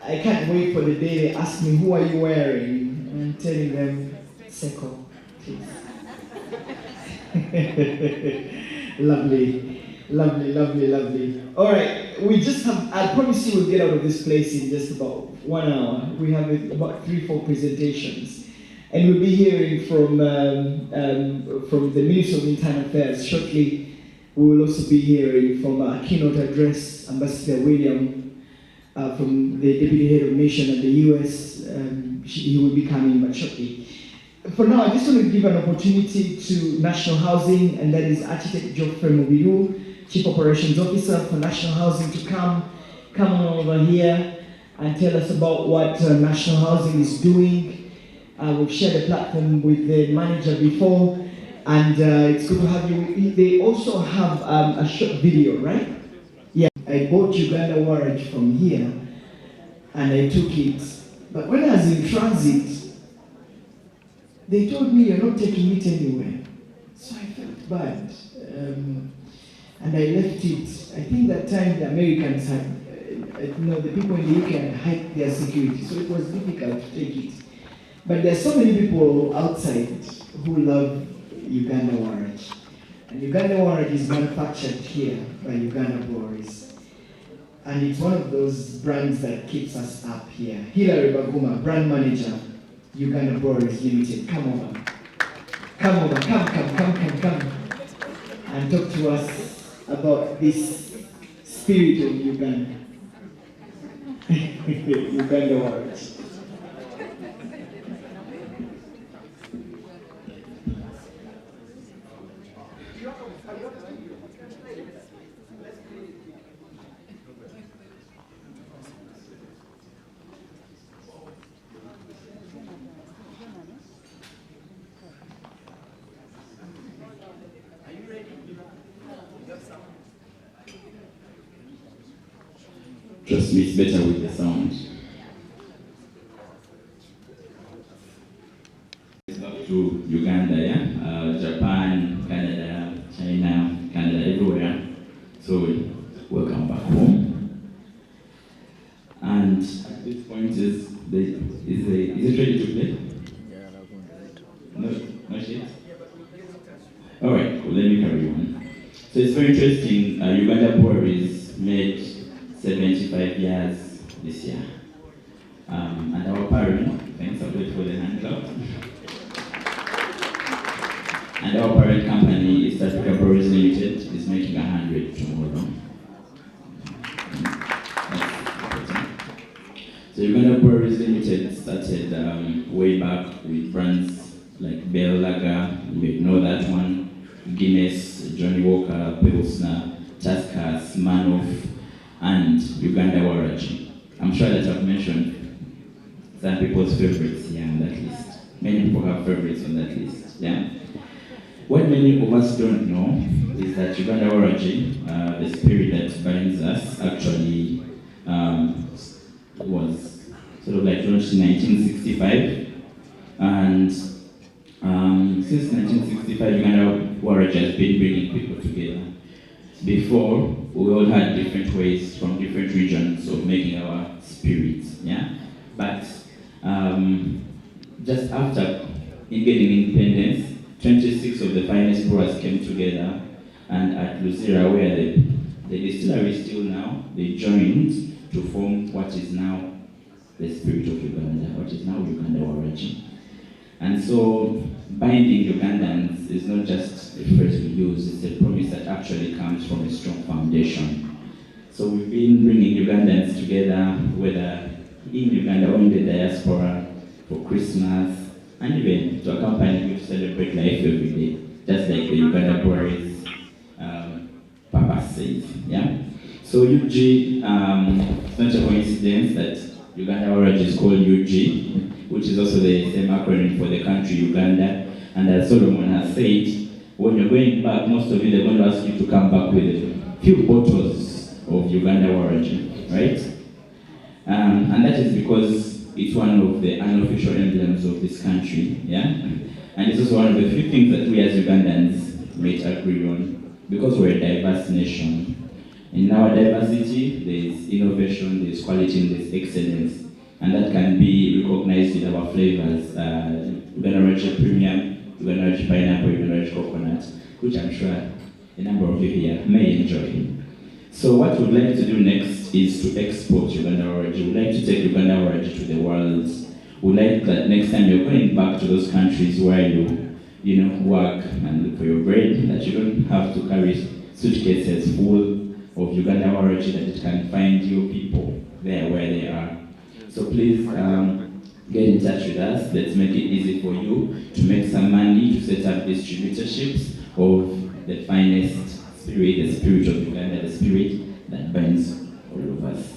I can't wait for the day they ask me, who are you wearing? And I'm telling them, Seco, please. Lovely. All right, we just have, I promise you we'll get out of this place in just about 1 hour. We have about 3-4 presentations. And we'll be hearing from the Minister of Internal Affairs shortly. We will also be hearing from our keynote address, Ambassador William, from the Deputy Head of Mission at the US. He will be coming but shortly. For now, I just want to give an opportunity to National Housing, and that is Architect Geoffrey Mubiru, Chief Operations Officer for National Housing, to come on over here and tell us about what National Housing is doing. We've shared a platform with the manager before, and it's good to have you. They also have a short video, right? Yeah, I bought Uganda Warrant from here, and I took it. But when I was in transit, they told me, you're not taking it anywhere. So I felt bad. And I left it. I think that time the Americans had, the people in the UK had hiked their security, so it was difficult to take it. But there are so many people outside who love Uganda Warrant. And Uganda Warrant is manufactured here by Uganda Breweries. And it's one of those brands that keeps us up here. Hilary Baguma, brand manager, Uganda Breweries Limited. Come over. Come. And talk to us about this spirit of Uganda. Uganda Warrant. Trust me, it's better with the sound. Back to Uganda, yeah? Japan, Canada, China, Canada, everywhere. So, welcome back home. And at this point, is it ready to play? No, not yet? Alright, well, let me carry on. So it's very interesting. Uganda Breweries made 75 years this year. And our parent, thanks a lot for the hand clap. And our parent company, East Africa Breweries Limited, is making 100 tomorrow. So Uganda Breweries Limited started way back with brands like Bell Lager, you may know that one, Guinness, Johnny Walker, Pilsner, Tusker, Smirnoff, and Uganda Warrant. I'm sure that I've mentioned some people's favorites here on that list. Many people have favorites on that list. Yeah. What many of us don't know is that Uganda Warrant, the spirit that binds us, actually was sort of like launched in 1965, and since 1965, Uganda Warrant has been bringing people together. Before, we all had different ways from different regions of making our spirits, yeah? But just after getting independence, 26 of the finest brewers came together, and at Luzira, where the distillery is still now, they joined to form what is now the spirit of Uganda, what is now Uganda Warrant. And so, binding Ugandans is not just a phrase we use, it's a promise that actually comes from a strong foundation. So we've been bringing Ugandans together, whether in Uganda or in the diaspora, for Christmas, and even to accompany you to celebrate life every day, just like the Uganda Breweries purpose says, yeah? So UG, it's not a coincidence that Uganda Warrant is called UG, which is also the same acronym for the country Uganda. And as Solomon has said, when you're going back, most of you, they're going to ask you to come back with a few bottles of Uganda Warrant, right? And that is because it's one of the unofficial emblems of this country, yeah? And it's also one of the few things that we as Ugandans might agree on, because we're a diverse nation. In our diversity, there's innovation, there's quality, and there's excellence. And that can be recognized in our flavors. Uganda Warrant Premium, Uganda Warrant Pineapple, Uganda Warrant Coconut, which I'm sure a number of you here may enjoy. So what we'd like to do next is to export Uganda Warrant. We'd like to take Uganda Warrant to the world. would like that next time you're going back to those countries where you know, work and look for your bread, that you don't have to carry suitcases full of Uganda origin, that it can find your people there where they are. So please get in touch with us. Let's make it easy for you to make some money to set up distributorships of the finest spirit, the spirit of Uganda, the spirit that binds all of us.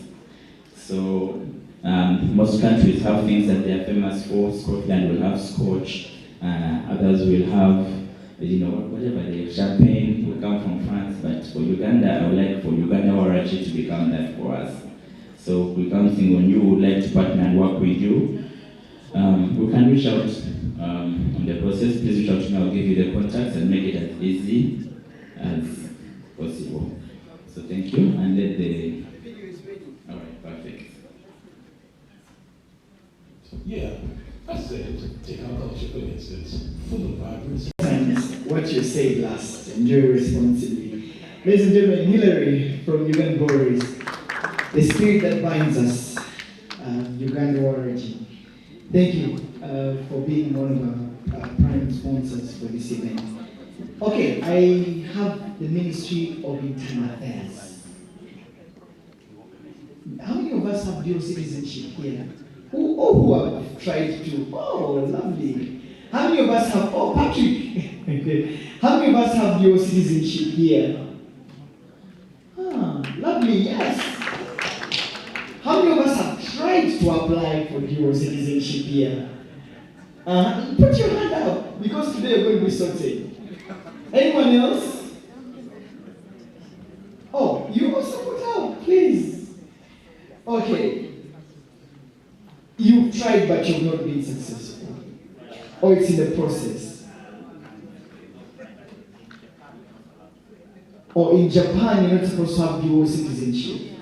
So most countries have things that they are famous for. Scotland will have Scotch, others will have, you know, whatever the champagne will come from France, but for Uganda, I would like for Uganda Warachi to become that for us. So we're counting on you, would like to partner and work with you. We can reach out on the process. Please reach out to me, I'll give you the contacts and make it as easy as possible. So thank you, and let the... All right, perfect. Yeah, that's it. Take our culture for instance, full of vibrancy. What you said last, enjoy responsibly. Ladies and gentlemen, Hillary from Uganda Boys, the spirit that binds us, Uganda origin. Thank you for being one of our prime sponsors for this event. Okay, I have the Ministry of Internal Affairs. How many of us have dual citizenship here? Who have tried to? Oh, lovely. How many of us have? Oh, Patrick. How many of us have dual citizenship here? Ah, lovely. Yes. How many of us have tried to apply for dual citizenship here? Put your hand up because today we're going to be sorted. Anyone else? Oh, you also put out, please. Okay. You've tried, but you've not been successful. Or it's in the process. Or in Japan, you're not supposed to have dual citizenship.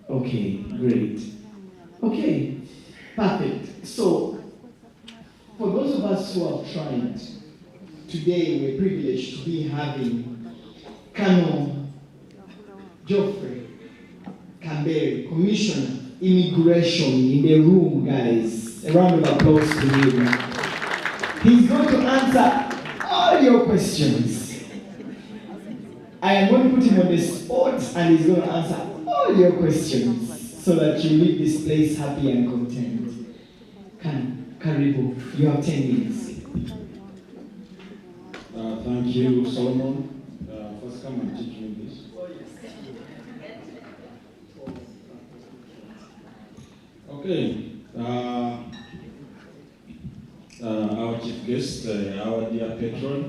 Okay, great. Okay, perfect. So, for those of us who have tried, today we're privileged to be having Colonel Geoffrey Kambere, Commissioner, Immigration, in the room, guys. A round of applause to him. He's going to answer all your questions. I am going to put him on the spot and he's going to answer all your questions so that you leave this place happy and content. Karibu, you have 10 minutes. Thank you, Solomon. First come and teach me this. Okay. Our chief guest, our dear patron,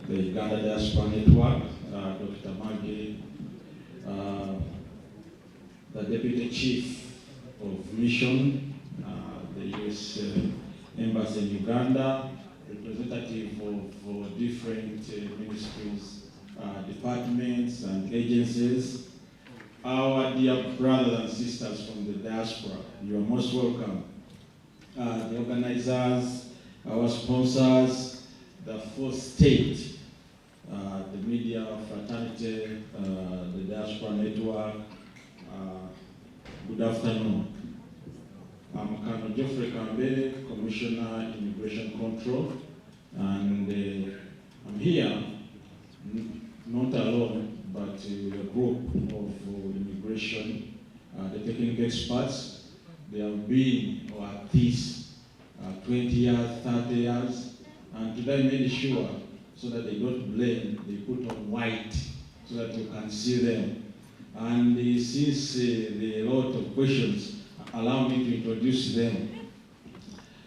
the Uganda Diaspora Network, Dr. Maggie, the Deputy Chief of Mission, the U.S. Embassy in Uganda, representative of different ministries, departments and agencies, our dear brothers and sisters from the diaspora, you are most welcome. The organizers, our sponsors, the fourth state, the media fraternity, the diaspora network, good afternoon. I'm Colonel Geoffrey Kambere, Commissioner Immigration Control, and I'm here not alone, but a group of immigration, the technical experts. They have been at this 20 years, 30 years, and today I made sure so that they don't blame, they put on white so that you can see them. And since there are a lot of questions, allow me to introduce them.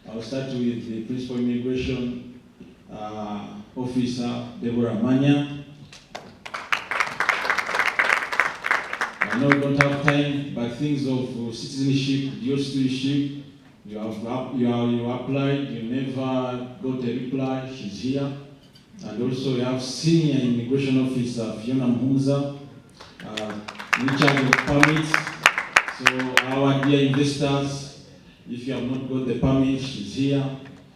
I'll start with the Principal Immigration Officer, Deborah Manya. I know we don't have time, but things of citizenship, dual citizenship, you applied, you never got a reply, she's here. And also we have Senior Immigration Officer, Fiona Mhuza, in charge of permits. So our dear investors, if you have not got the permit, she's here.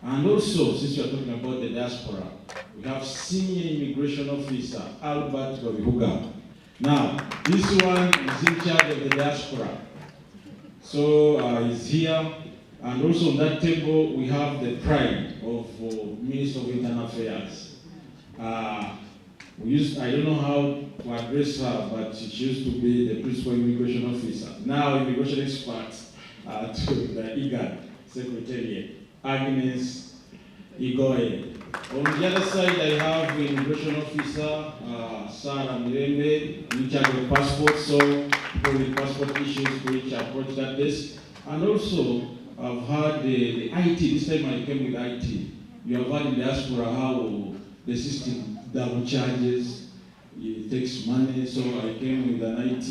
And also, since you are talking about the diaspora, we have Senior Immigration Officer, Albert Gabihuga. Now, this one is in charge of the diaspora. So he's here, and also on that table we have the pride of Minister of Internal Affairs. I don't know how to address her, but she used to be the principal immigration officer, now immigration expert to the Uganda Secretariat, Agnes Igoe. On the other side, I have the immigration officer, Sarah Mirembe, in charge of passports, so for the passport issues which approach that desk. And also, I've had the IT, this time I came with IT. You have had in the diaspora how the system double charges, it takes money, so I came with an IT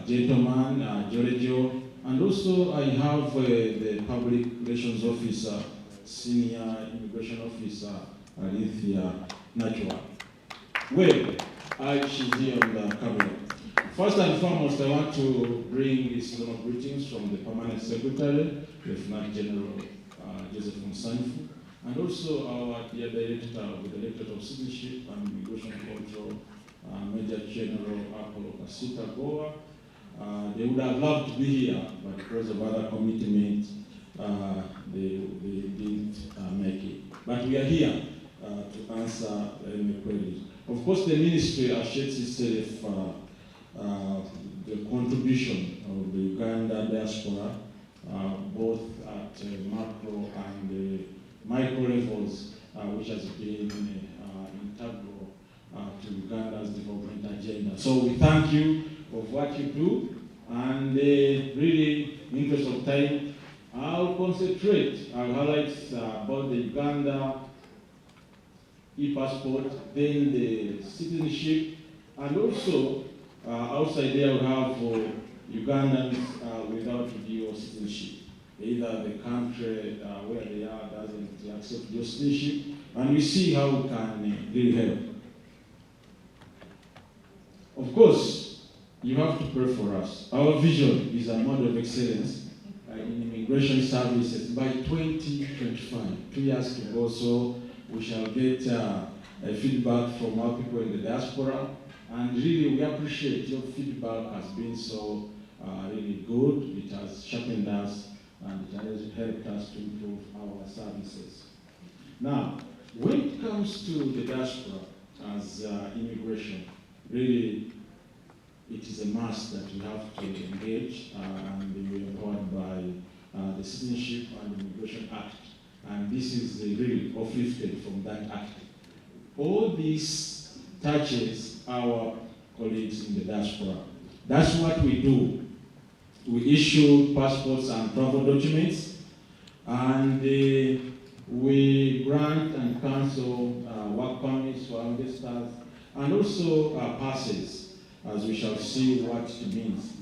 gentleman, Giorgio, and also I have the public relations officer, senior immigration officer, Alithia Najwa. Well, she's here on the camera. First and foremost, I want to bring his greetings from the Permanent Secretary, Lieutenant General Joseph Musanfu, and also our dear Director with the Directorate of Citizenship and Immigration Control, Major General Apollo Kasita Goa. They would have loved to be here, but because of other commitments, they didn't make it. But we are here to answer any queries. Of course, the ministry assures itself the contribution of the Uganda Diaspora, both at macro and micro levels, which has been integral to Uganda's development agenda. So we thank you for what you do, and really, in the interest of time, I'll concentrate, I'll highlight about the Uganda e-passport, then the citizenship, and also outside there we have Ugandans without dual citizenship. Either the country where they are doesn't accept dual citizenship, and we see how we can really help. Of course, you have to pray for us. Our vision is a model of excellence in immigration services by 2025, 2 years to go, so we shall get a feedback from our people in the diaspora, and really we appreciate your feedback has been so really good. It has sharpened us and it has helped us to improve our services. Now, when it comes to the diaspora as immigration, really it is a must that we have to engage and be empowered by the Citizenship and Immigration Act. And this is really uplifted from that act. All this touches our colleagues in the diaspora. That's what we do. We issue passports and travel documents, and we grant and cancel work permits for our visitors, and also passes, as we shall see what it means.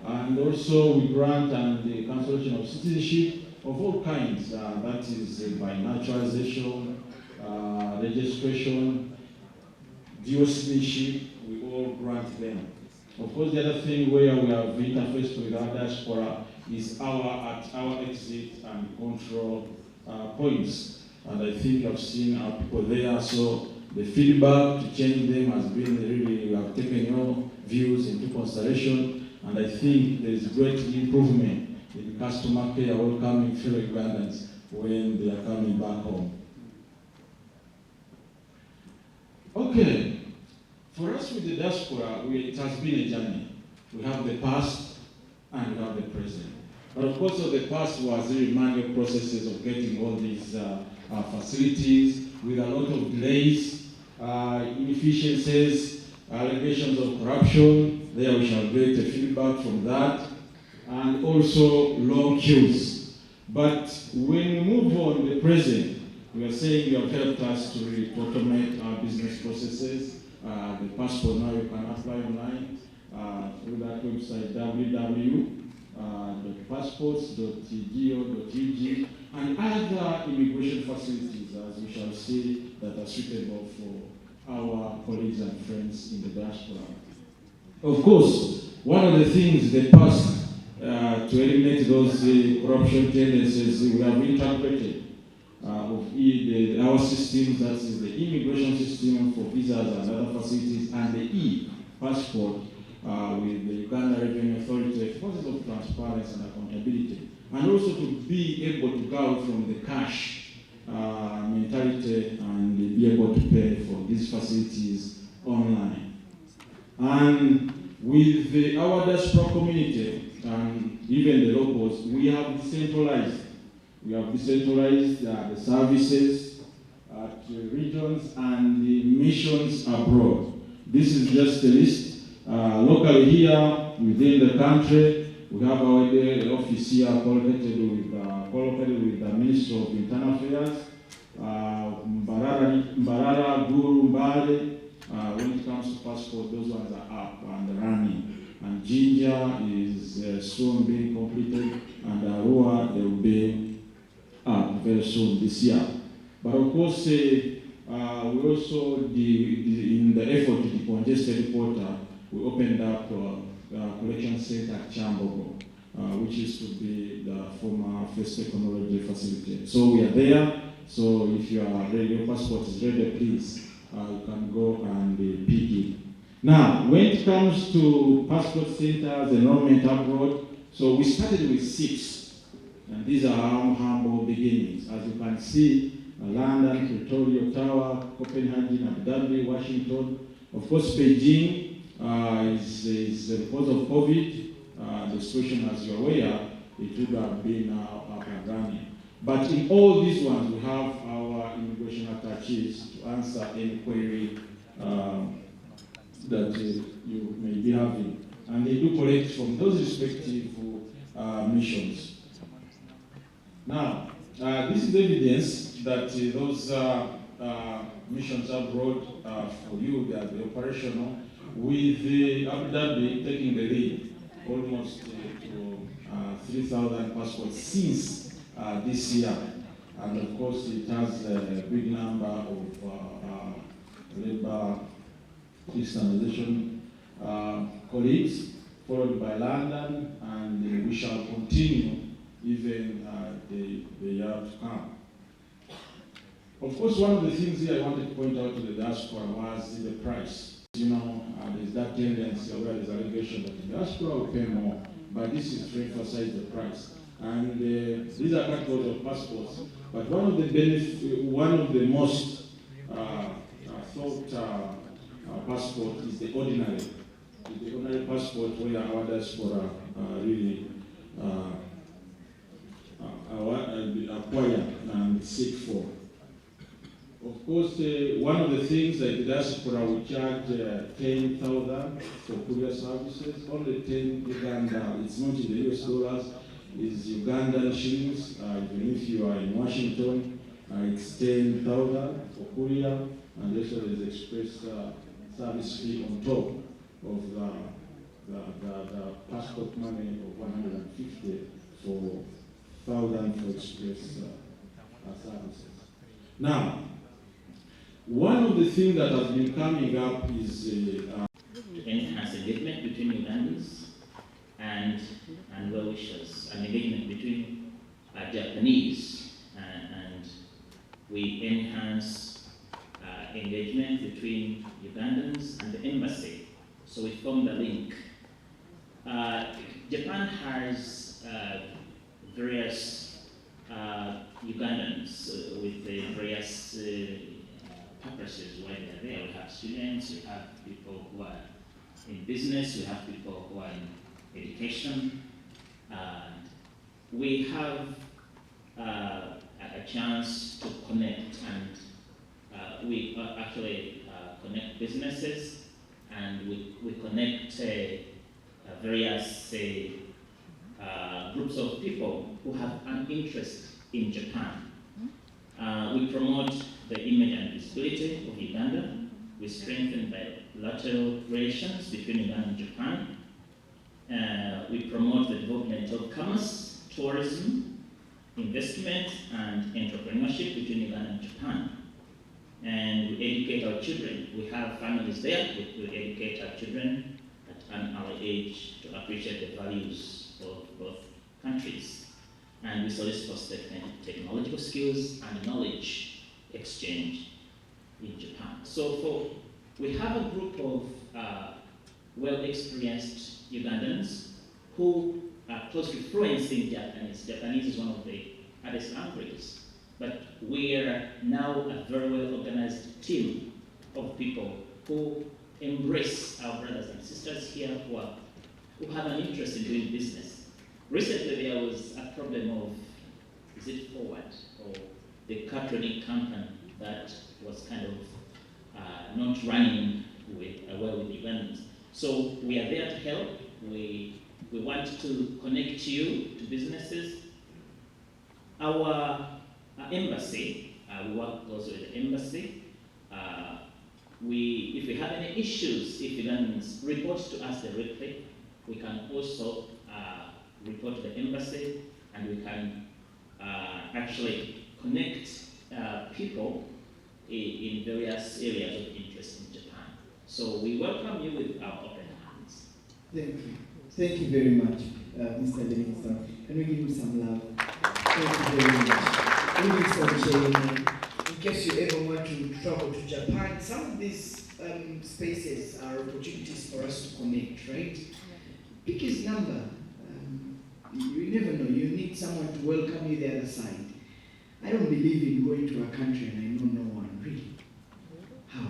And also we grant and the cancellation of citizenship of all kinds, that is by naturalization, registration, dual citizenship, we all grant them. Of course, the other thing where we have interfaced with our diaspora is at our exit and control points. And I think I've seen our people there, so the feedback to change them has been really, we have taken your views into consideration, and I think there's great improvement in customer care welcoming fellow Ugandans when they are coming back home. Okay, for us with the diaspora, it has been a journey. We have the past and we have the present. But of course, the past was really manual processes of getting all these facilities with a lot of delays, inefficiencies, allegations of corruption. There we shall get a feedback from that, and also long queues. But when we move on the present, we are saying you have helped us to really automate our business processes. The passport now you can apply online through that website www.passports.go.ug, and other immigration facilities, as we shall see, that are suitable for our colleagues and friends in the diaspora. Of course, one of the things they passed to eliminate those corruption tendencies we have interpreted our systems, that is the immigration system for visas and other facilities, and the e-passport with the Uganda Revenue Authority, a process of transparency and accountability, and also to be able to go out from the cash mentality and be able to pay for these facilities online. And with our diaspora community and even the locals, we have decentralized. We have decentralized the services at regions and the missions abroad. This is just a list. Locally here, within the country, we have our office here collocated with the Ministry of Internal Affairs, Mbarara, Guru, Mbale. When it comes to passport, those ones are up and running. And Jinja is soon being completed, and Arua, they will be up very soon this year. But of course, we also, in the effort to decongest the reporter, we opened up a collection center at Chambogo, which is to be the former First Technology facility. So we are there. So if you are ready, your passport is ready, please, you can go and pick it. Now, when it comes to passport centers, enrollment abroad, so we started with 6. And these are our humble beginnings. As you can see, London, Pretoria, Ottawa, Copenhagen, Abu Dhabi, Washington. Of course, Beijing is because of COVID, the situation, as you're aware, it would have been up and running. But in all these ones, we have our immigration attaches to answer any query that you may be having. And they do collect from those respective missions. Now, this is evidence that those missions abroad for you, they are operational, with Abu Dhabi taking the lead, almost to 3,000 passports since this year. And of course, it has a big number of labor standardization colleagues, followed by London, and we shall continue even the year to come. Of course, one of the things here I wanted to point out to the diaspora was the price. You know, there's that tendency where there's allegation that the diaspora will pay more, but this is to emphasize the price. And these are categories of passports, but one of the most thought passport is the ordinary. The ordinary passport where our diaspora really acquire and seek for. Of course, one of the things that the diaspora will charge 10,000 for courier services, only 10 Uganda, it's not in the US dollars, is Ugandan shillings. Even if you are in Washington, it's 10,000 for courier, and also there's express service fee on top of the passport money of 150 for 1,000 for express services. Now, one of the things that has been coming up is to enhance engagement between Ugandans and well-wishers, an engagement between Japanese, and we enhance engagement between Ugandans and the embassy. So we formed a link. Japan has various Ugandans with various purposes why they are there. We have students, we have people who are in business, we have people who are in education. We have a chance to connect, and we actually connect businesses, and we connect various groups of people who have an interest in Japan. We promote the image and visibility of Uganda. We strengthen bilateral relations between Uganda and Japan. We promote the development of commerce, tourism, investment, and entrepreneurship between Uganda and Japan. And we educate our children. We have families there. We educate our children at an early age to appreciate the values of both countries. and we solicit for technological skills and knowledge exchange in Japan. We have a group of well-experienced Ugandans who are close to fluency in Japanese. Japanese is one of the hardest languages, but we are now a very well-organized team of people who embrace our brothers and sisters here who have an interest in doing business. Recently there was a problem of, is it Forward, or the cartooning company that was kind of not running well with Ugandans. So we are there to help. We want to connect you to businesses. Our embassy, we work closely with the embassy. If we have any issues, if Ugandans report to us directly, we can also report to the embassy, and we can actually connect people in various areas of interest in Japan. So we welcome you with our open hands. Thank you. Thank you very much, Mr. Livingstone. Can we give him some love? Thank you very much. Livingstone, in case you ever want to travel to Japan, some of these spaces are opportunities for us to connect, right? Pick his number. You never know. You need someone to welcome you the other side. I don't believe in going to a country and I know no one, really. How?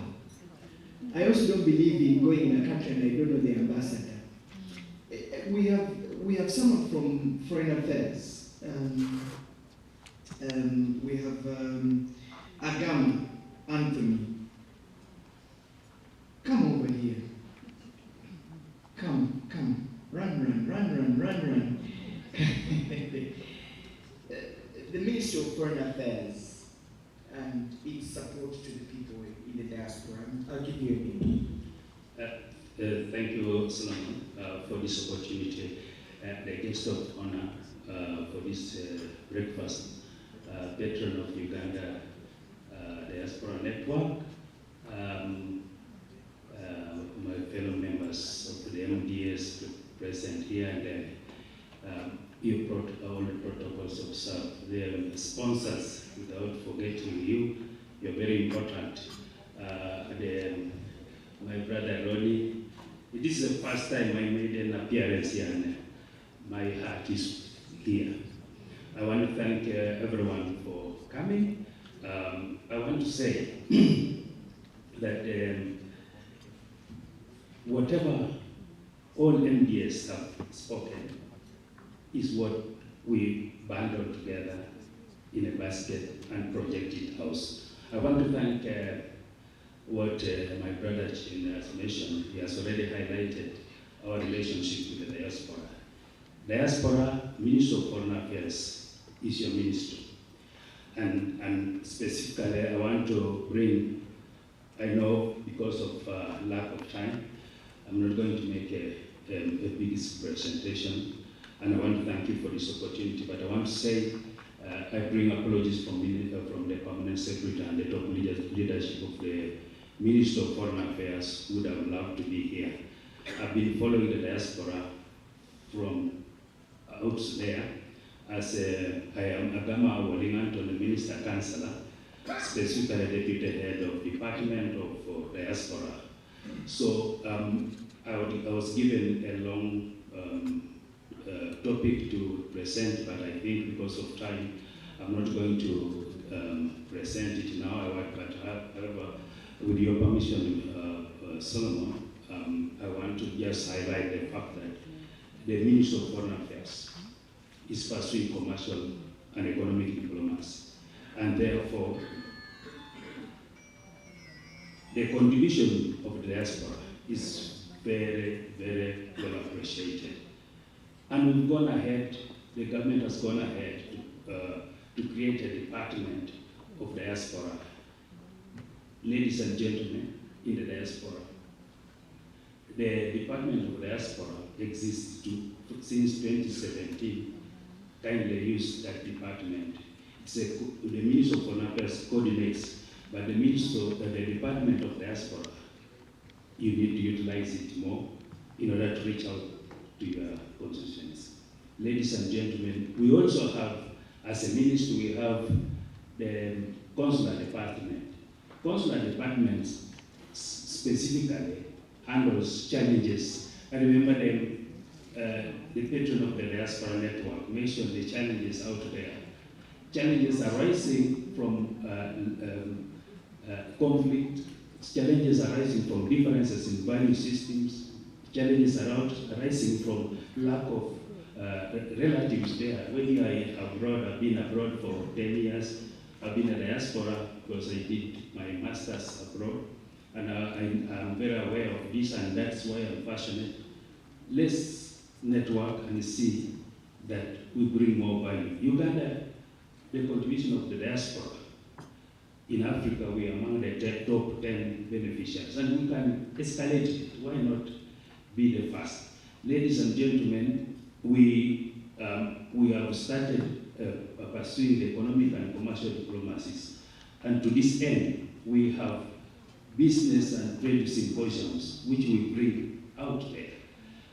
I also don't believe in going in a country and I don't know the ambassador. We have someone from Foreign Affairs. We have Agama Anthony. Come over here. Come. Run. The Ministry of Foreign Affairs and its support to the people in the diaspora. I'll give you a minute. Thank you, Solomon, for this opportunity. The guest of honor for this breakfast, patron of Uganda Diaspora Network, my fellow members of the MDS present here, and you brought all the protocols observed. They are the sponsors, without forgetting you. You're very important. My brother Ronnie, this is the first time I made an appearance here, and my heart is here. I want to thank everyone for coming. I want to say that whatever all MDS have spoken is what we bundle together in a basket and project it house. I want to thank what my brother Chin has mentioned. He has already highlighted our relationship with the diaspora. Diaspora, Ministry of Foreign Affairs is your ministry. And specifically, I want to bring, I know because of lack of time, I'm not going to make a big presentation, and I want to thank you for this opportunity, but I want to say I bring apologies from the Permanent Secretary and the top leadership of the Ministry of Foreign Affairs who would have loved to be here. I've been following the diaspora from out there as I am Agama Walinganton, the Minister Chancellor, specifically Deputy Head of Department of Diaspora. So I was given a long topic to present, but I think because of time, I'm not going to present it now. However, with your permission, Solomon, I want to just highlight the fact that the Ministry of Foreign Affairs is pursuing commercial and economic diplomacy, and therefore the contribution of the diaspora is very, very well appreciated. And we've gone ahead, the government has gone ahead to create a department of diaspora. Ladies and gentlemen in the diaspora, the Department of Diaspora exists since 2017. Kindly use that department. The Ministry of Foreign Affairs coordinates, but the Department of Diaspora, you need to utilize it more in order to reach out to your constituents. Ladies and gentlemen, we also have As a ministry, we have the consular department. Consular department specifically handles challenges. I remember the patron of the Diaspora Network mentioned the challenges out there. Challenges arising from conflict, challenges arising from differences in value systems, challenges arising from lack of relatives there. When you are abroad, I've been abroad for 10 years. I've been a diaspora because I did my master's abroad. And I'm very aware of this, and that's why I'm passionate. Let's network and see that we bring more value. Uganda, the contribution of the diaspora in Africa, we are among the top 10 beneficiaries, and we can escalate it. Why not be the first? Ladies and gentlemen, we have started pursuing the economic and commercial diplomacies, and to this end, we have business and trade symposiums, which we bring out there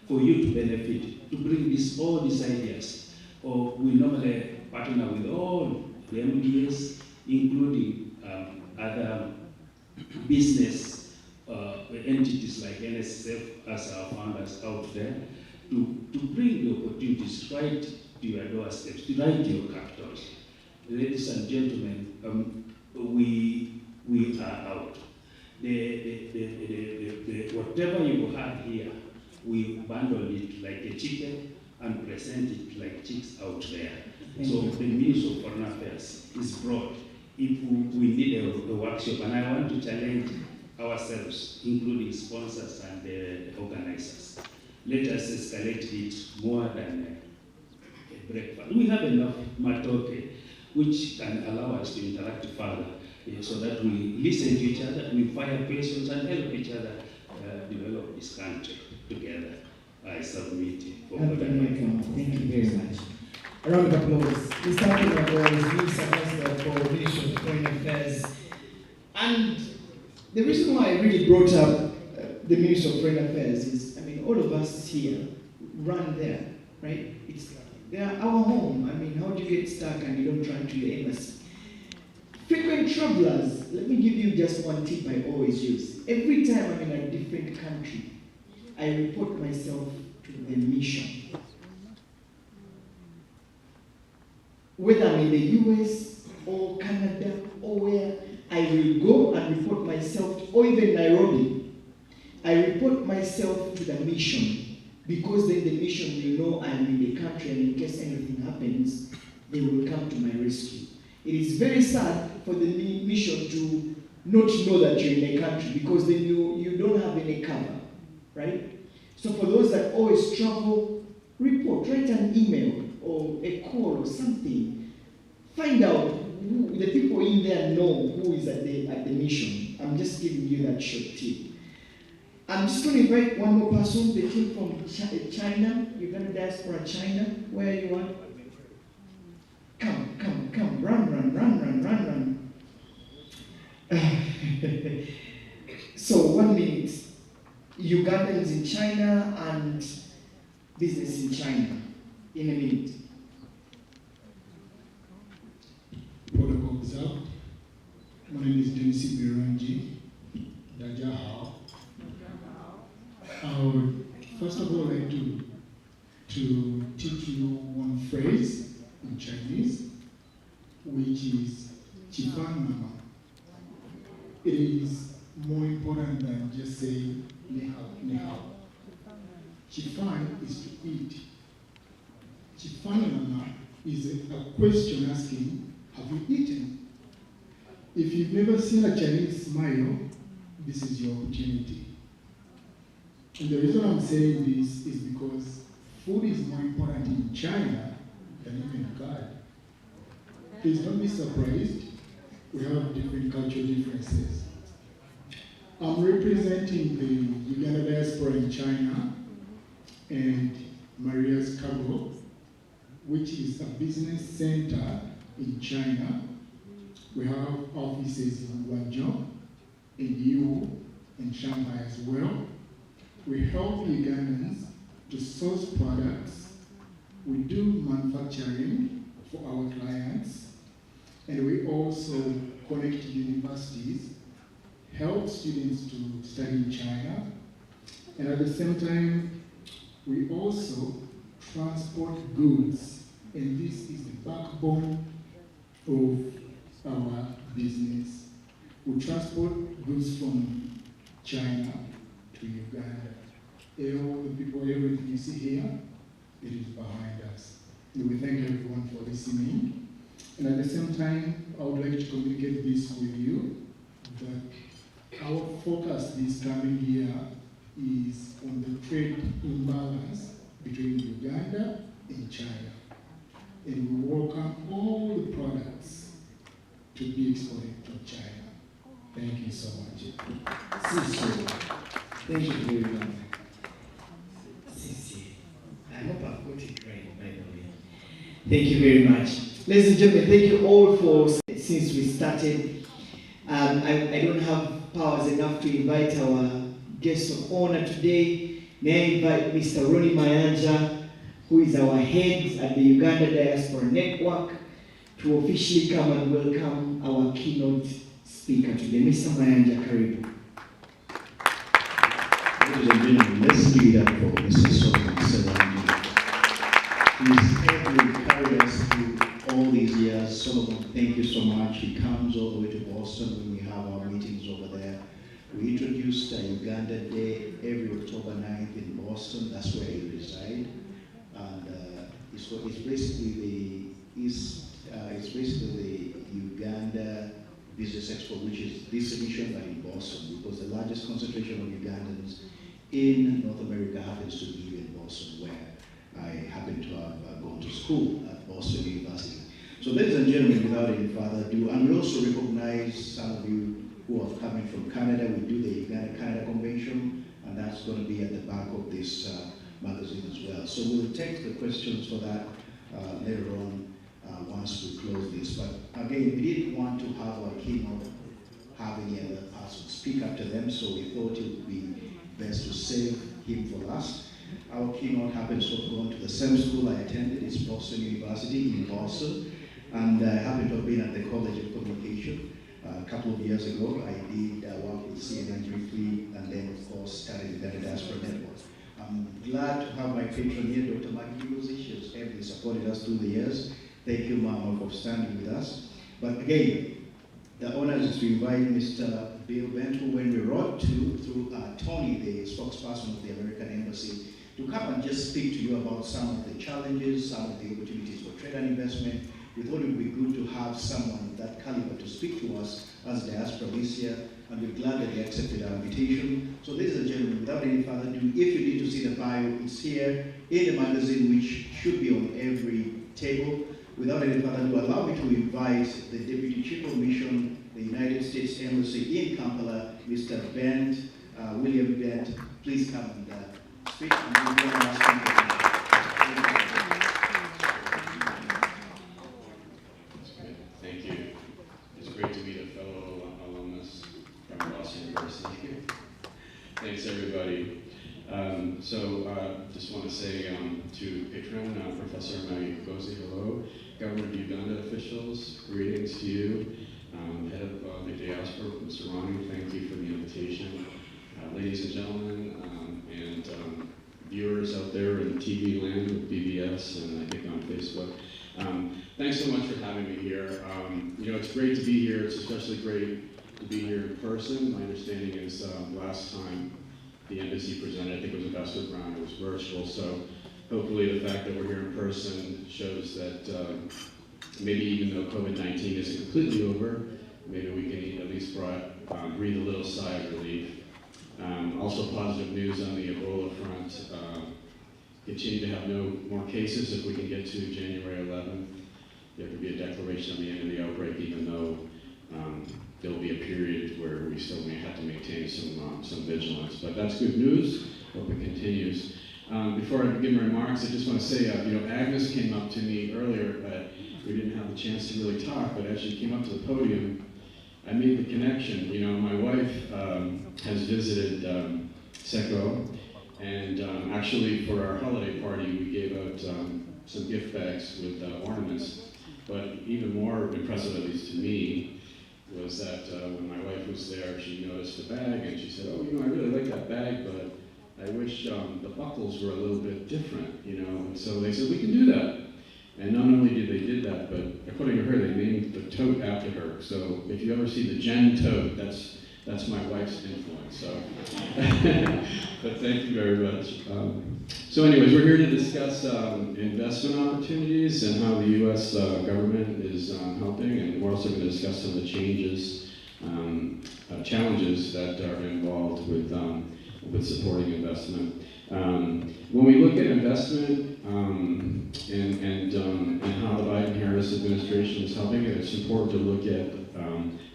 for you to benefit, to bring all these ideas. Or we normally partner with all the MDS, including other business entities like NSF as our founders out there, to bring the opportunities right to your doorsteps, right to your capitals. Ladies and gentlemen, we are out. Whatever you have here, we bundle it like a chicken and present it like chicks out there. So the Ministry of Foreign Affairs is broad. If we need a workshop, and I want to challenge ourselves, including sponsors and the organizers, let us escalate it more than a breakfast. We have enough matoke which can allow us to interact further, so that we listen to each other, we fire questions and help each other develop this country together. I submit for Thank you very much. A round of applause. Mr. Abdullah is Minister for Ministry of Foreign Affairs. And the reason why I really brought up the Ministry of Foreign Affairs is, I mean, all of us here run there, right? They are our home. I mean, how do you get stuck and you don't run to your embassy? Frequent travelers, let me give you just one tip I always use. Every time I'm in a different country, I report myself to the mission. Whether I'm in the US or Canada or where, I will go and report myself, or even Nairobi. I report myself to the mission, because then the mission will know I'm in the country, and in case anything happens, they will come to my rescue. It is very sad for the mission to not know that you're in a country, because then you don't have any cover, right? So for those that always travel, report, write an email or a call or something. Find out who the people in there know who is at the mission. I'm just giving you that short tip. I'm just going to invite one more person, the team from China, Uganda Diaspora China. Where you are? Come, run. So 1 minute. Ugandans in China and business in China in a minute. Protocol observed. My name is Dennis Biranji. Dajahao. I would first of all like to teach you one phrase in Chinese, which is Chifan Mama. It is more important than just saying ni hao. Chifan is to eat. Chifan Mama is a question asking, have you eaten? If you've never seen a Chinese smile, this is your opportunity. And the reason I'm saying this is because food is more important in China than even God. Please don't be surprised. We have different cultural differences. I'm representing the Uganda Diaspora in China and Maria's Cargo, which is a business center in China. We have offices in Guangzhou, in Yiwu, and Shanghai as well. We help Ugandans to source products. We do manufacturing for our clients. And we also connect universities, help students to study in China. And at the same time, we also transport goods. And this is the backbone of our business. We transport goods from China to Uganda. All the people, everything you see here, it is behind us. And we thank everyone for listening. And at the same time, I would like to communicate this with you, that our focus this coming year is on the trade imbalance between Uganda and China. And we welcome all the products to be exported to China. Thank you so much. Thank you very much. I hope I've got it right, by the way. Thank you very much. Ladies and gentlemen, thank you all for, since we started. I don't have powers enough to invite our guest of honor today. May I invite Mr. Ronnie Mayanja, who is our head at the Uganda Diaspora Network, to officially come and welcome our keynote speaker today. Mr. Mayanja, karibu. Ladies and gentlemen, let's give it up for Mr. Solomon Serrano. He's helped me carry us through all these years. Solomon, thank you so much. He comes all the way to Boston when we have our meetings over there. We introduced Uganda Day every October 9th in Boston. That's where he resides. And it's basically the Uganda Business Expo, which is this edition, but in Boston, because the largest concentration of Ugandans in North America happens to be in Boston, where I happen to have gone to school at Boston University. So ladies and gentlemen, without any further ado, and we also recognize some of you who are coming from Canada. We do the Uganda-Canada Convention, and that's going to be at the back of this magazine as well. So we'll take the questions for that later on once we close this. But again, we didn't want to have our keynote have any other person speak after them, so we thought it would be best to save him for last. Our keynote happens to have gone to the same school I attended. It's Boston University in Boston, and I happen to have been at the College of Communication a couple of years ago. I did work with CNN briefly, and then of course started the Uganda Diaspora Network. I'm glad to have my patron here, Dr. Maggie Uzi. She has heavily supported us through the years. Thank you, Mama, for standing with us. But again, the honor is to invite Mr. Bill Bent, who when we wrote to through Tony, the spokesperson of the American Embassy, to come and just speak to you about some of the challenges, some of the opportunities for trade and investment. We thought it would be good to have someone of that caliber to speak to us as diaspora this year, and we're glad that he accepted our invitation. So ladies and gentlemen, without any further ado, if you need to see the bio, it's here in the magazine, which should be on every table. Without any further ado, allow me to invite the Deputy Chief of Mission, the United States Embassy in Kampala, Mr. Bent, William Bent. Please come and speak. And we'll go and ask him. Thank you. It's great to meet a fellow alumnus from Boston University. Thanks, everybody. Just want to say to Patron, Professor Mayigozi, hello. Government of Uganda officials, greetings to you. Head of the Diaspora, Mr. Ronnie, thank you for the invitation. Ladies and gentlemen, and viewers out there in TV land with BBS and I think on Facebook. Thanks so much for having me here. It's great to be here. It's especially great to be here in person. My understanding is last time the embassy presented, I think it was Ambassador Brown, it was virtual. So hopefully the fact that we're here in person shows that maybe even though COVID-19 isn't completely over, maybe we can at least breathe a little sigh of relief. Also positive news on the Ebola front. Continue to have no more cases if we can get to January 11th. There could be a declaration of the end of the outbreak, even though there'll be a period where we still may have to maintain some vigilance. But that's good news. Hope it continues. Before I begin my remarks, I just want to say, Agnes came up to me earlier, but we didn't have the chance to really talk. But as she came up to the podium, I made the connection. My wife has visited SECO, and actually for our holiday party, we gave out some gift bags with ornaments. But even more impressive, at least to me, was that when my wife was there, she noticed the bag and she said, "Oh, I really like that bag, but I wish the buckles were a little bit different, And so they said, "We can do that." And not only did they did that, but according to her, they named the tote after her. So if you ever see the Jen tote, that's my wife's influence. So, but thank you very much. So anyways, we're here to discuss investment opportunities and how the U.S. Government is helping, and we're also going to discuss some of the challenges that are involved with supporting investment. When we look at investment and how the Biden-Harris administration is helping it, it's important to look at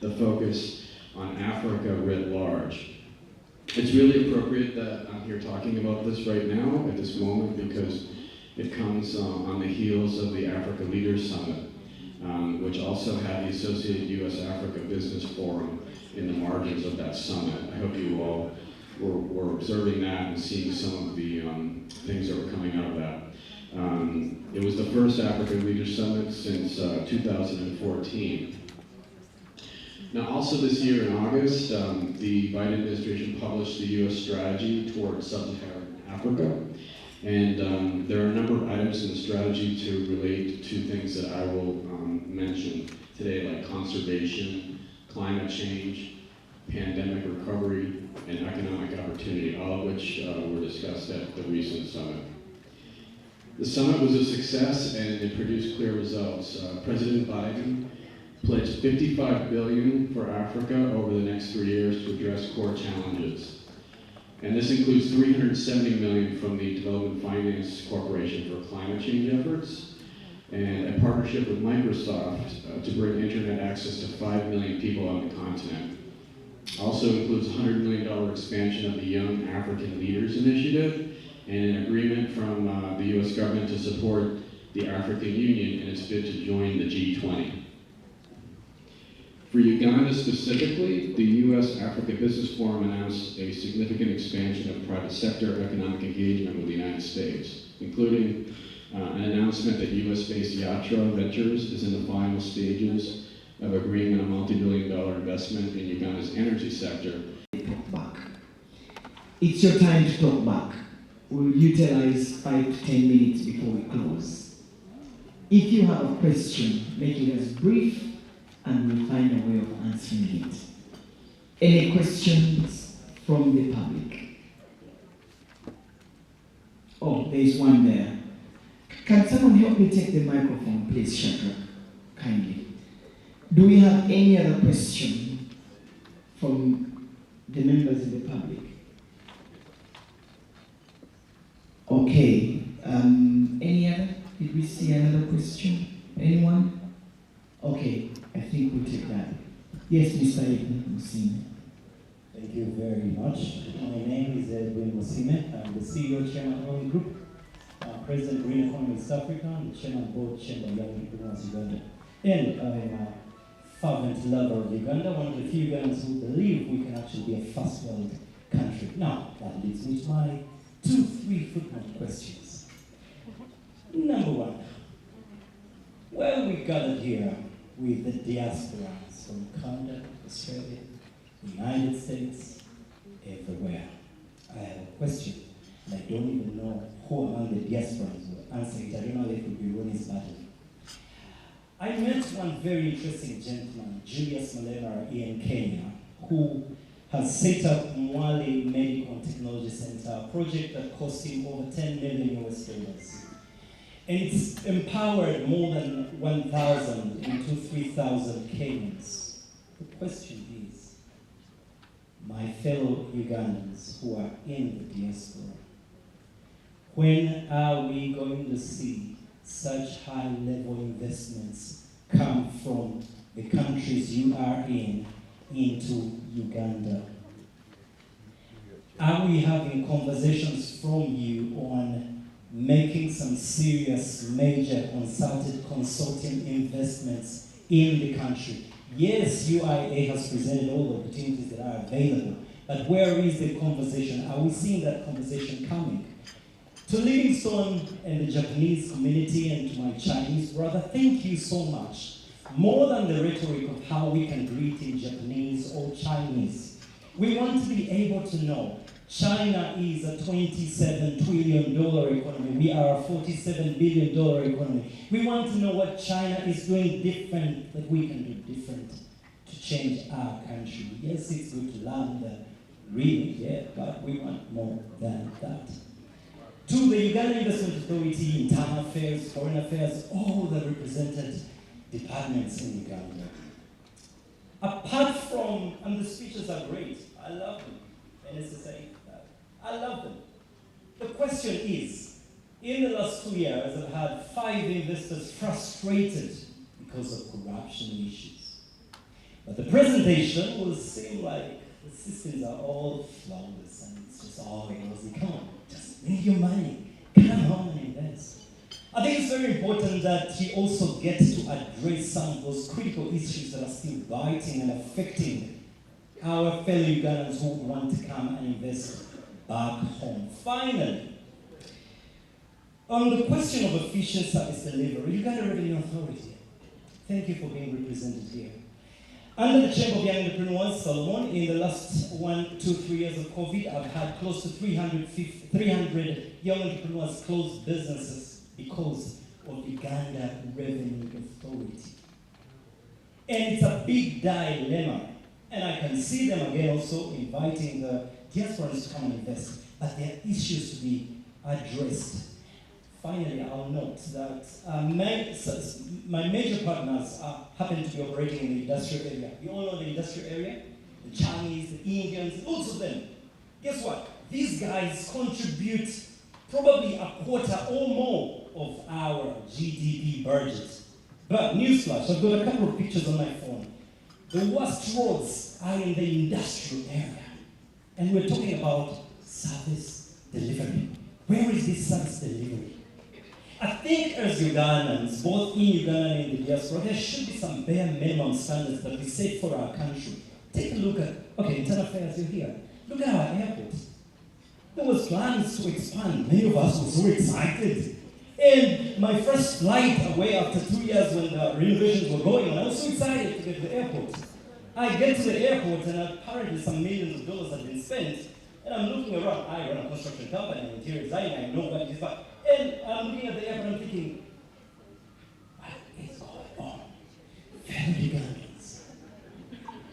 the focus on Africa writ large. It's really appropriate that I'm here talking about this right now at this moment because it comes on the heels of the Africa Leaders Summit, which also had the Associated U.S.-Africa Business Forum in the margins of that summit. I hope you all were observing that and seeing some of the things that were coming out of that. It was the first Africa Leaders Summit since 2014. Now, also this year in August, the Biden administration published the U.S. strategy towards sub-Saharan Africa. And there are a number of items in the strategy to relate to things that I will mention today, like conservation, climate change, pandemic recovery, and economic opportunity, all of which were discussed at the recent summit. The summit was a success and it produced clear results. President Biden pledged $55 billion for Africa over the next 3 years to address core challenges. And this includes $370 million from the Development Finance Corporation for climate change efforts, and a partnership with Microsoft to bring internet access to 5 million people on the continent. Also includes $100 million expansion of the Young African Leaders Initiative, and an agreement from the U.S. government to support the African Union in its bid to join the G20. For Uganda specifically, the U.S.-Africa Business Forum announced a significant expansion of private sector economic engagement with the United States, including an announcement that U.S.-based Yatra Ventures is in the final stages of agreeing on a multi-billion-dollar investment in Uganda's energy sector. Talk back. It's your time to talk back. We'll utilize 5 to 10 minutes before we close. If you have a question, make it as brief and we'll find a way of answering it. Any questions from the public? Oh, there's one there. Can someone help me take the microphone, please, Shadrach? Kindly. Do we have any other question from the members in the public? Okay. Any other? Did we see another question? Anyone? Okay, I think we'll take that. Yes, Mr. Edwin Musime. Thank you very much. My name is Edwin Musime. I'm the CEO, Chairman of the Group, President Green Economy East Africa, and Chairman Board Chamber Young Entrepreneurs Uganda. And I'm a fervent lover of Uganda, one of the few Ugandans who believe we can actually be a first world country. Now, that leads me to my 2-3 footnote questions. Number one, well, we gathered here with the diasporas from Canada, Australia, the United States, everywhere. I have a question, and I don't even know who among the diasporas will answer it. I don't know if it would be Ronnie's battle. I met one very interesting gentleman, Julius Malema in Kenya, who has set up Mwale Medical and Technology Center, a project that cost him over $10 million US. And it's empowered more than 1,000 into 3,000 Kenyans. The question is, my fellow Ugandans who are in the diaspora, when are we going to see such high-level investments come from the countries you are in into Uganda? Are we having conversations from you on making some serious, major consulting investments in the country? Yes, UIA has presented all the opportunities that are available, but where is the conversation? Are we seeing that conversation coming? To Livingstone and the Japanese community and to my Chinese brother, thank you so much. More than the rhetoric of how we can greet in Japanese or Chinese, we want to be able to know China is a $27 trillion economy. We are a $47 billion economy. We want to know what China is doing different that we can do different to change our country. Yes, it's good to learn the reading, yeah, but we want more than that. To the Uganda Investment Authority, Internal Affairs, Foreign Affairs, all the represented departments in Uganda. Apart from, and the speeches are great, I love them, NSSA, I love them. The question is, in the last 2 years, I've had 5 investors frustrated because of corruption issues. But the presentation will seem like the systems are all flawless and it's just all rosy. Come on, just bring your money, come home and invest. I think it's very important that he also gets to address some of those critical issues that are still biting and affecting our fellow Ugandans who want to come and invest back home. Finally, on the question of efficient service delivery, Uganda Revenue Authority, thank you for being represented here. Under the Chamber of Young Entrepreneurs, Solomon, in the last 1, 2, 3 years of COVID, I've had close to 300 young entrepreneurs close businesses because of Uganda Revenue Authority. And it's a big dilemma. And I can see them again also inviting the diasporans to come and invest, but there are issues to be addressed. Finally, I'll note that my major partners happen to be operating in the industrial area. You all know the industrial area? The Chinese, the Indians, lots of them. Guess what? These guys contribute probably a quarter or more of our GDP budget. But newsflash, I've got a couple of pictures on my phone. The worst roads are in the industrial area. And we're talking about service delivery. Where is this service delivery? I think as Ugandans, both in Uganda and in the diaspora, there should be some bare minimum standards that we set for our country. Take a look at, okay, Internal Affairs, you're here. Look at our airport. There was plans to expand. Many of us were so excited. And my first flight away after 2 years when the renovations were going on, I was so excited to get to the airport. I get to the airport and apparently some millions of dollars have been spent. And I'm looking around. I run a construction company, I'm interior designer, I know what it is. And I'm looking at the airport and I'm thinking, what is going on? Fellow Ugandans,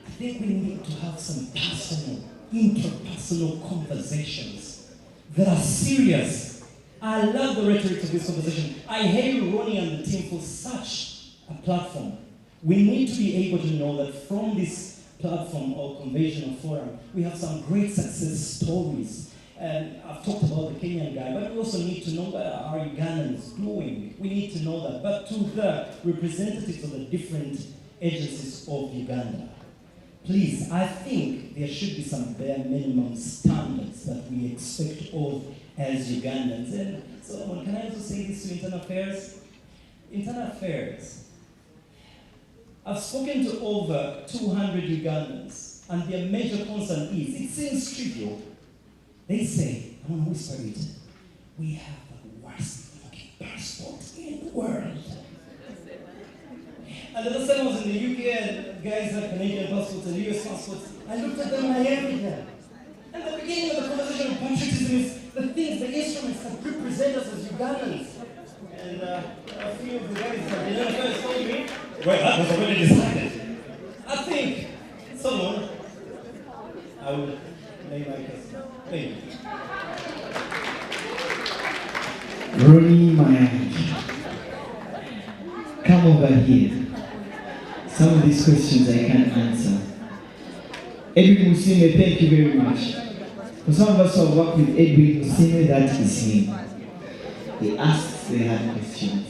I think we need to have some personal, interpersonal conversations that are serious. I love the rhetoric of this conversation. I hail Ronnie and the team for such a platform. We need to be able to know that from this platform or convention or forum, we have some great success stories. And I've talked about the Kenyan guy, but we also need to know what are Ugandans doing. We need to know that. But to the representatives of the different agencies of Uganda, please, I think there should be some bare minimum standards that we expect of as Ugandans. And so, can I also say this to Internal Affairs? Internal Affairs. I've spoken to over 200 Ugandans, and their major concern is, it seems trivial. They say, I want to whisper it, we have the worst looking passport in the world. And the last time I was in the UK and guys had Canadian passports and US passports, I looked at them and I envied them. And the beginning of the conversation of patriotism is the things, the instruments that represent us as Ugandans. And a few of the guys that the Affairs told me, well, that was already decided. I think someone, I will name my customer. Thank you. Ronnie Mayaki, come over here. Some of these questions I can't answer. Edwin Musime, thank you very much. For some of us who have worked with Edwin Musime, that is him. He asks the hard questions.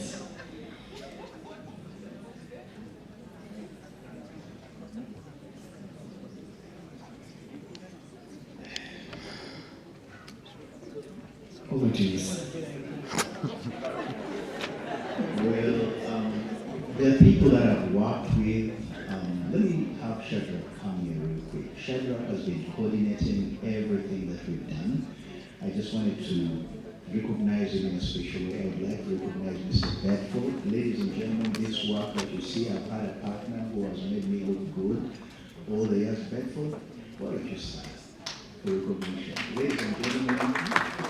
Over to you, sir. Well, there are people that I've worked with. Let me have Shadrach come here real quick. Shadrach has been coordinating everything that we've done. I just wanted to recognize him in a special way. I would like to recognize Mr. Bedford. Ladies and gentlemen, this work that you see, I've had a partner who has made me look good all the years. Bedford, why don't you stand for recognition? Ladies and gentlemen,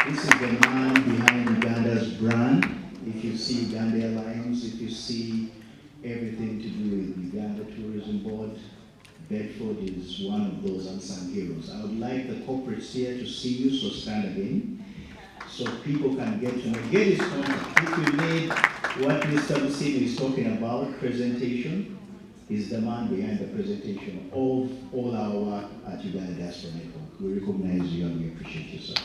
this is the man behind Uganda's brand. If you see Uganda Airlines, if you see everything to do with Uganda Tourism Board, Bedford is one of those unsung heroes. I would like the corporates here to see you, so stand again, so people can get to know. Get his contact. If you need what Mr. Musini is talking about, presentation, is the man behind the presentation of all our work at Uganda Diaspora Network. We recognize you and we appreciate you, sir.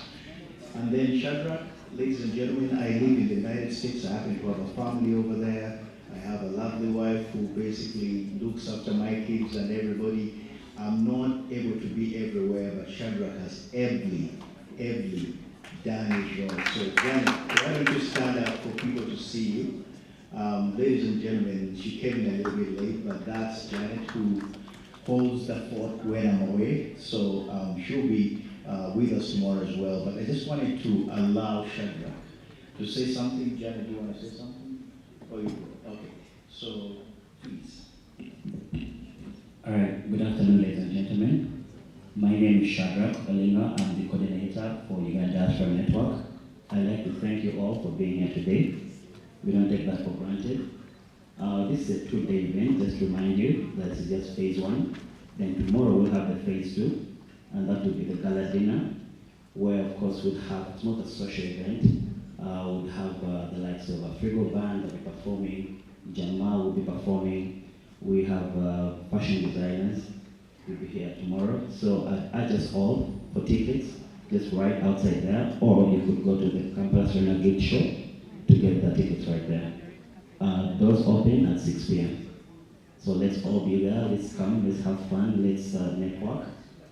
And then Shadrach, ladies and gentlemen, I live in the United States. I happen to have a family over there. I have a lovely wife who basically looks after my kids and everybody. I'm not able to be everywhere, but Shadrach has ably done his job. So Janet, why don't you stand up for people to see you? Ladies and gentlemen, she came in a little bit late, but that's Janet who holds the fort when I'm away. So she'll be with us tomorrow as well. But I just wanted to allow Shadrach to say something. Janet, do you want to say something? Oh, you go. Okay. So, please. All right. Good afternoon, ladies and gentlemen. My name is Shadrach Kalinga. I'm the coordinator for Uganda Diaspora Network. I'd like to thank you all for being here today. We don't take that for granted. This is a 2-day event, just to remind you, that is just phase 1. Then tomorrow we'll have the phase 2, and that will be the gala dinner, where of course we'll have, it's not a social event, we'll have the likes of a Frigo Band that will be performing, Jamal will be performing, we have fashion designers will be here tomorrow. So I urge us all for tickets, just right outside there, or you could go to the Campus Arena Gate Show to get the tickets right there. Doors open at 6 p.m. So let's all be there, let's come, let's have fun, let's network,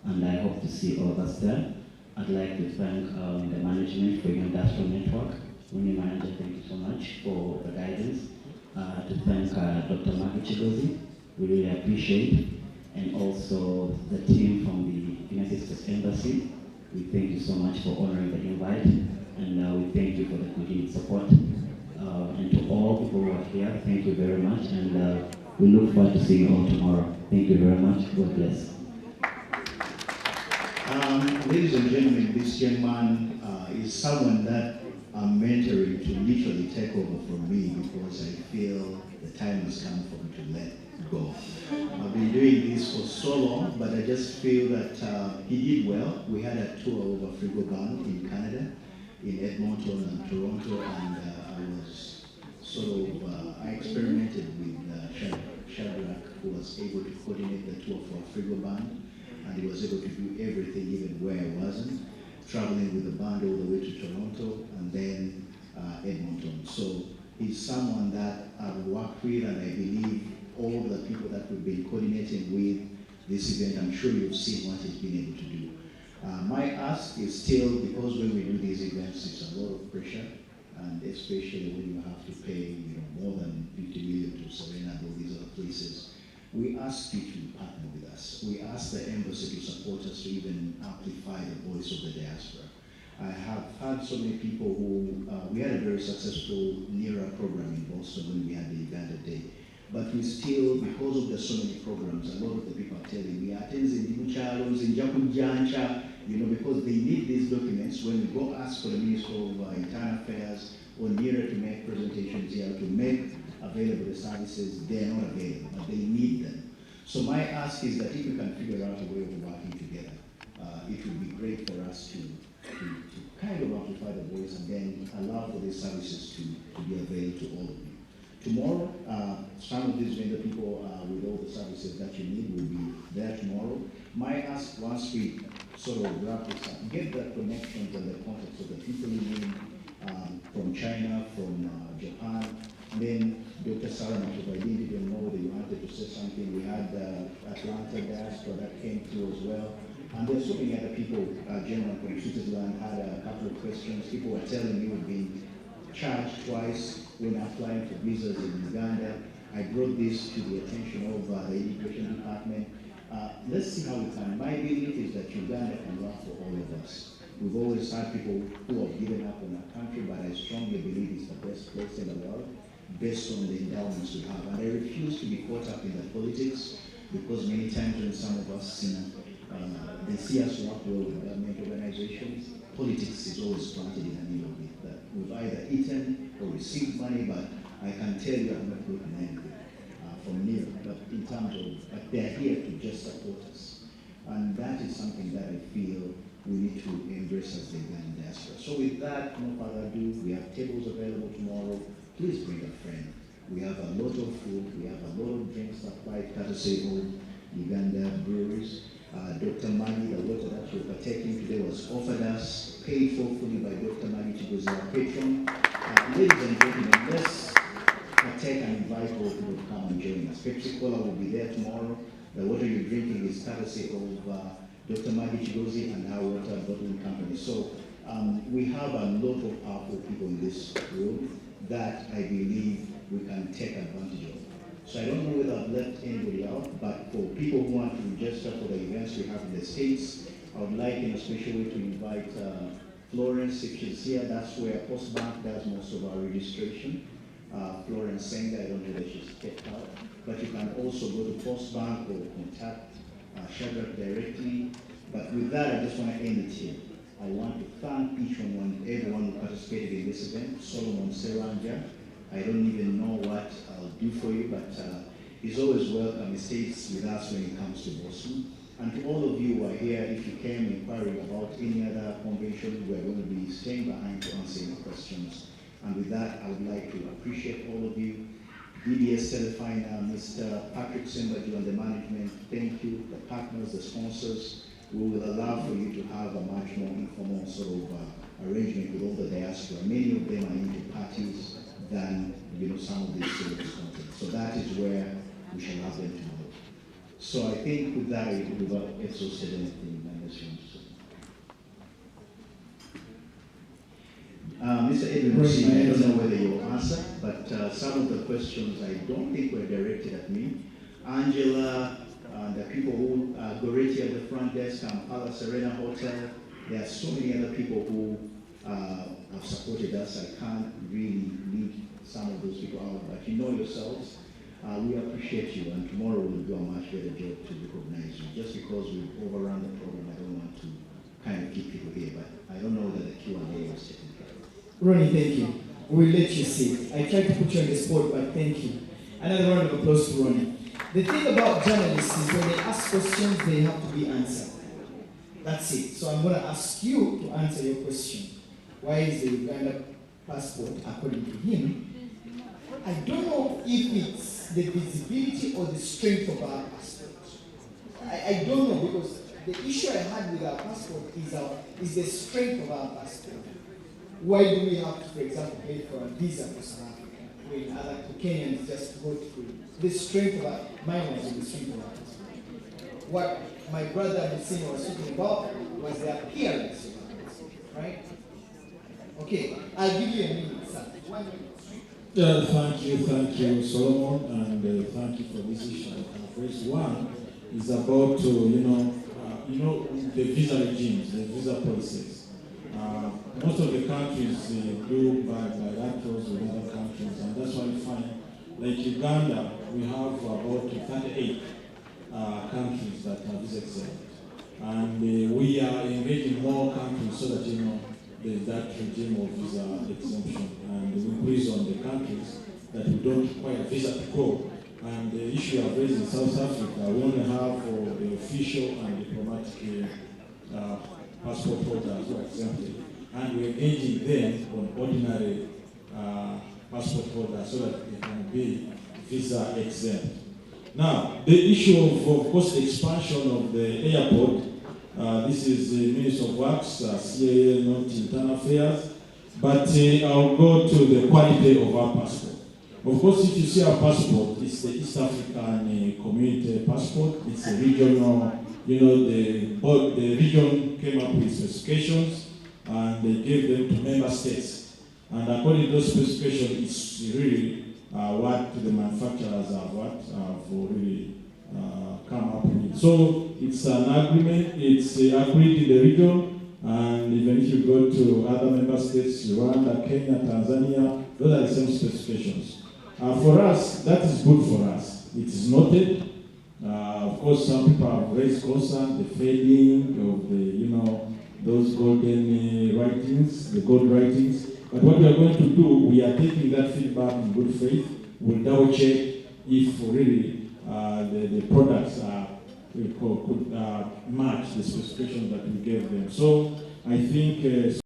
and I hope to see all of us there. I'd like to thank the management for Uganda Diaspora Network. Winnie Manager, thank you so much for the guidance. To thank Dr. Maki Chigozi, we really appreciate, and also the team from the United States Embassy. We thank you so much for honoring the invite, and we thank you for the continued support. And to all people who are here, thank you very much, and we look forward to seeing you all tomorrow. Thank you very much. God bless. Ladies and gentlemen, this young man is someone that I'm mentoring to literally take over from me, because I feel the time has come for me to let go. I've been doing this for so long, but I just feel that he did well. We had a tour over Frigo Band in Canada, in Edmonton and Toronto, and I was I experimented with Shadrach, who was able to coordinate the tour for Frigo Band, and he was able to do everything even where I wasn't, traveling with the band all the way to Toronto and then Edmonton. So he's someone that I've worked with, and I believe all the people that we've been coordinating with this event, I'm sure you've seen what he's been able to do. My ask is still, because when we do these events, it's a lot of pressure, and especially when you have to pay more than 50 million to Serena and all these other places. We ask you to partner with us. We ask the embassy to support us to even amplify the voice of the diaspora. I have had so many people who, we had a very successful NERA program in Boston when we had the Uganda Day. But we still, because of the so many programs, a lot of the people are telling me, because they need these documents when we go ask for the Minister of Internal Affairs or NERA to make presentations here, to make available the services, they are not available, but they need them. So my ask is that if we can figure out a way of working together, it would be great for us to kind of amplify the voice and then allow for these services to be available to all of you. Tomorrow, some of these vendor people with all the services that you need will be there tomorrow. My ask, once we sort of wrap this up, get the connections and the contacts of the people you need from China, from Japan. Then Dr. Sarah Matova, I didn't even know that you wanted to say something. We had Atlanta Diaspora that came through as well. And there's so many other people, General from Switzerland had a couple of questions. People were telling me we've been charged twice when applying for visas in Uganda. I brought this to the attention of the Immigration Department. Let's see how we can. My belief is that Uganda can work for all of us. We've always had people who have given up on our country, but I strongly believe it's the best place in the world based on the endowments we have. And I refuse to be caught up in the politics, because many times when some of us see, they see us work well with government organizations, politics is always planted in the middle of it. That we've either eaten or received money, but I can tell you I'm not looking anything from neither. But in terms of, but they're here to just support us. And that is something that I feel we need to embrace as the Uganda diaspora. So with that, no further ado, we have tables available tomorrow. Please bring a friend. We have a lot of food, we have a lot of drinks supplied courtesy of Uganda breweries. Dr. Mani, the water that you're partaking today was offered us, paid for fully by Dr. Mani Chigozi, our patron. Ladies and gentlemen, let's partake and invite all people to come and join us. Pepsi Cola will be there tomorrow. The water you're drinking is courtesy of Dr. Mani Chigozi and our water bottling company. So we have a lot of powerful people in this room that I believe we can take advantage of. So I don't know whether I've left anybody out, but for people who want to register for the events we have in the States, I would like in a special way to invite Florence, if she's here. That's where Postbank does most of our registration. Florence Senga, I don't know whether she's kept out, but you can also go to Postbank or contact Shadrach directly. But with that, I just want to end it here. I want to thank each and everyone who participated in this event. Solomon Seranja, I don't even know what I'll do for you, but he's always welcome. He stays with us when it comes to Boston. And to all of you who are here, if you came inquiring about any other convention, we're going to be staying behind to answer any questions. And with that, I would like to appreciate all of you. DBS Telefina, Mr. Patrick Simbaju and the management, thank you. The partners, the sponsors, we will allow for you to have a much more informal sort of arrangement with all the diaspora. Many of them are into parties than some of these service content. So that is where we shall have them tomorrow. So I think with that, we've exhausted anything in this room. Mr. Edwin, I don't know whether you'll answer, but some of the questions I don't think were directed at me. Angela, the people who Goretti at the front desk, Kampala Serena Hotel, there are so many other people who have supported us. I can't really leave some of those people out, but you know yourselves, we appreciate you, and tomorrow we'll do a much better job to recognize you. Just because we've overrun the program, I don't want to kind of keep people here, but I don't know that the Q&A was taken care of. Ronnie, thank you. We'll let you sit. I tried to put you on the spot, but thank you. Another round of applause to Ronnie. The thing about journalists is when they ask questions, they have to be answered. That's it. So I'm going to ask you to answer your question. Why is the Uganda passport, according to him? I don't know if it's the visibility or the strength of our passport. I don't know, because the issue I had with our passport is the strength of our passport. Why do we have to, for example, pay for a visa for South Africa when other Kenyans just go through? The strength of our, mine was the strength of our passport. What my brother Messina was talking about was the appearance of our passport, right? Okay, I'll give you a minute, sir. 1 minute. Yeah, thank you, Solomon, and thank you for this issue. First one is about the visa regimes, the visa policies. Most of the countries do bilaterals with other countries, and that's why you find, like Uganda, we have about 38 countries that are visa exempt, and we are engaging more countries so that there's that regime of visa exemption, and we please on the countries that we don't require visa to go. And the issue I've raised in South Africa, we only have the official and diplomatic passport holders who are exempted, and we're engaging them on ordinary passport holders so that they can be visa exempt. Now, the issue of course, the expansion of the airport. This is the Minister of Works, CAA, not Internal Affairs, but I'll go to the quality of our passport. Of course, if you see our passport, it's the East African Community passport. It's a regional, the region came up with specifications and they gave them to member states. And according to those specifications, it's really what the manufacturers have really come up with. So it's an agreement, it's agreed in the region, and And even if you go to other member states, Rwanda, Kenya, Tanzania, those are the same specifications. For us, that is good for us. It is noted. Of course, some people have raised concern, the fading of the, those golden writings, the gold writings. But what we are going to do, we are taking that feedback in good faith. We'll double check if really the products could match the specifications that we gave them. So I think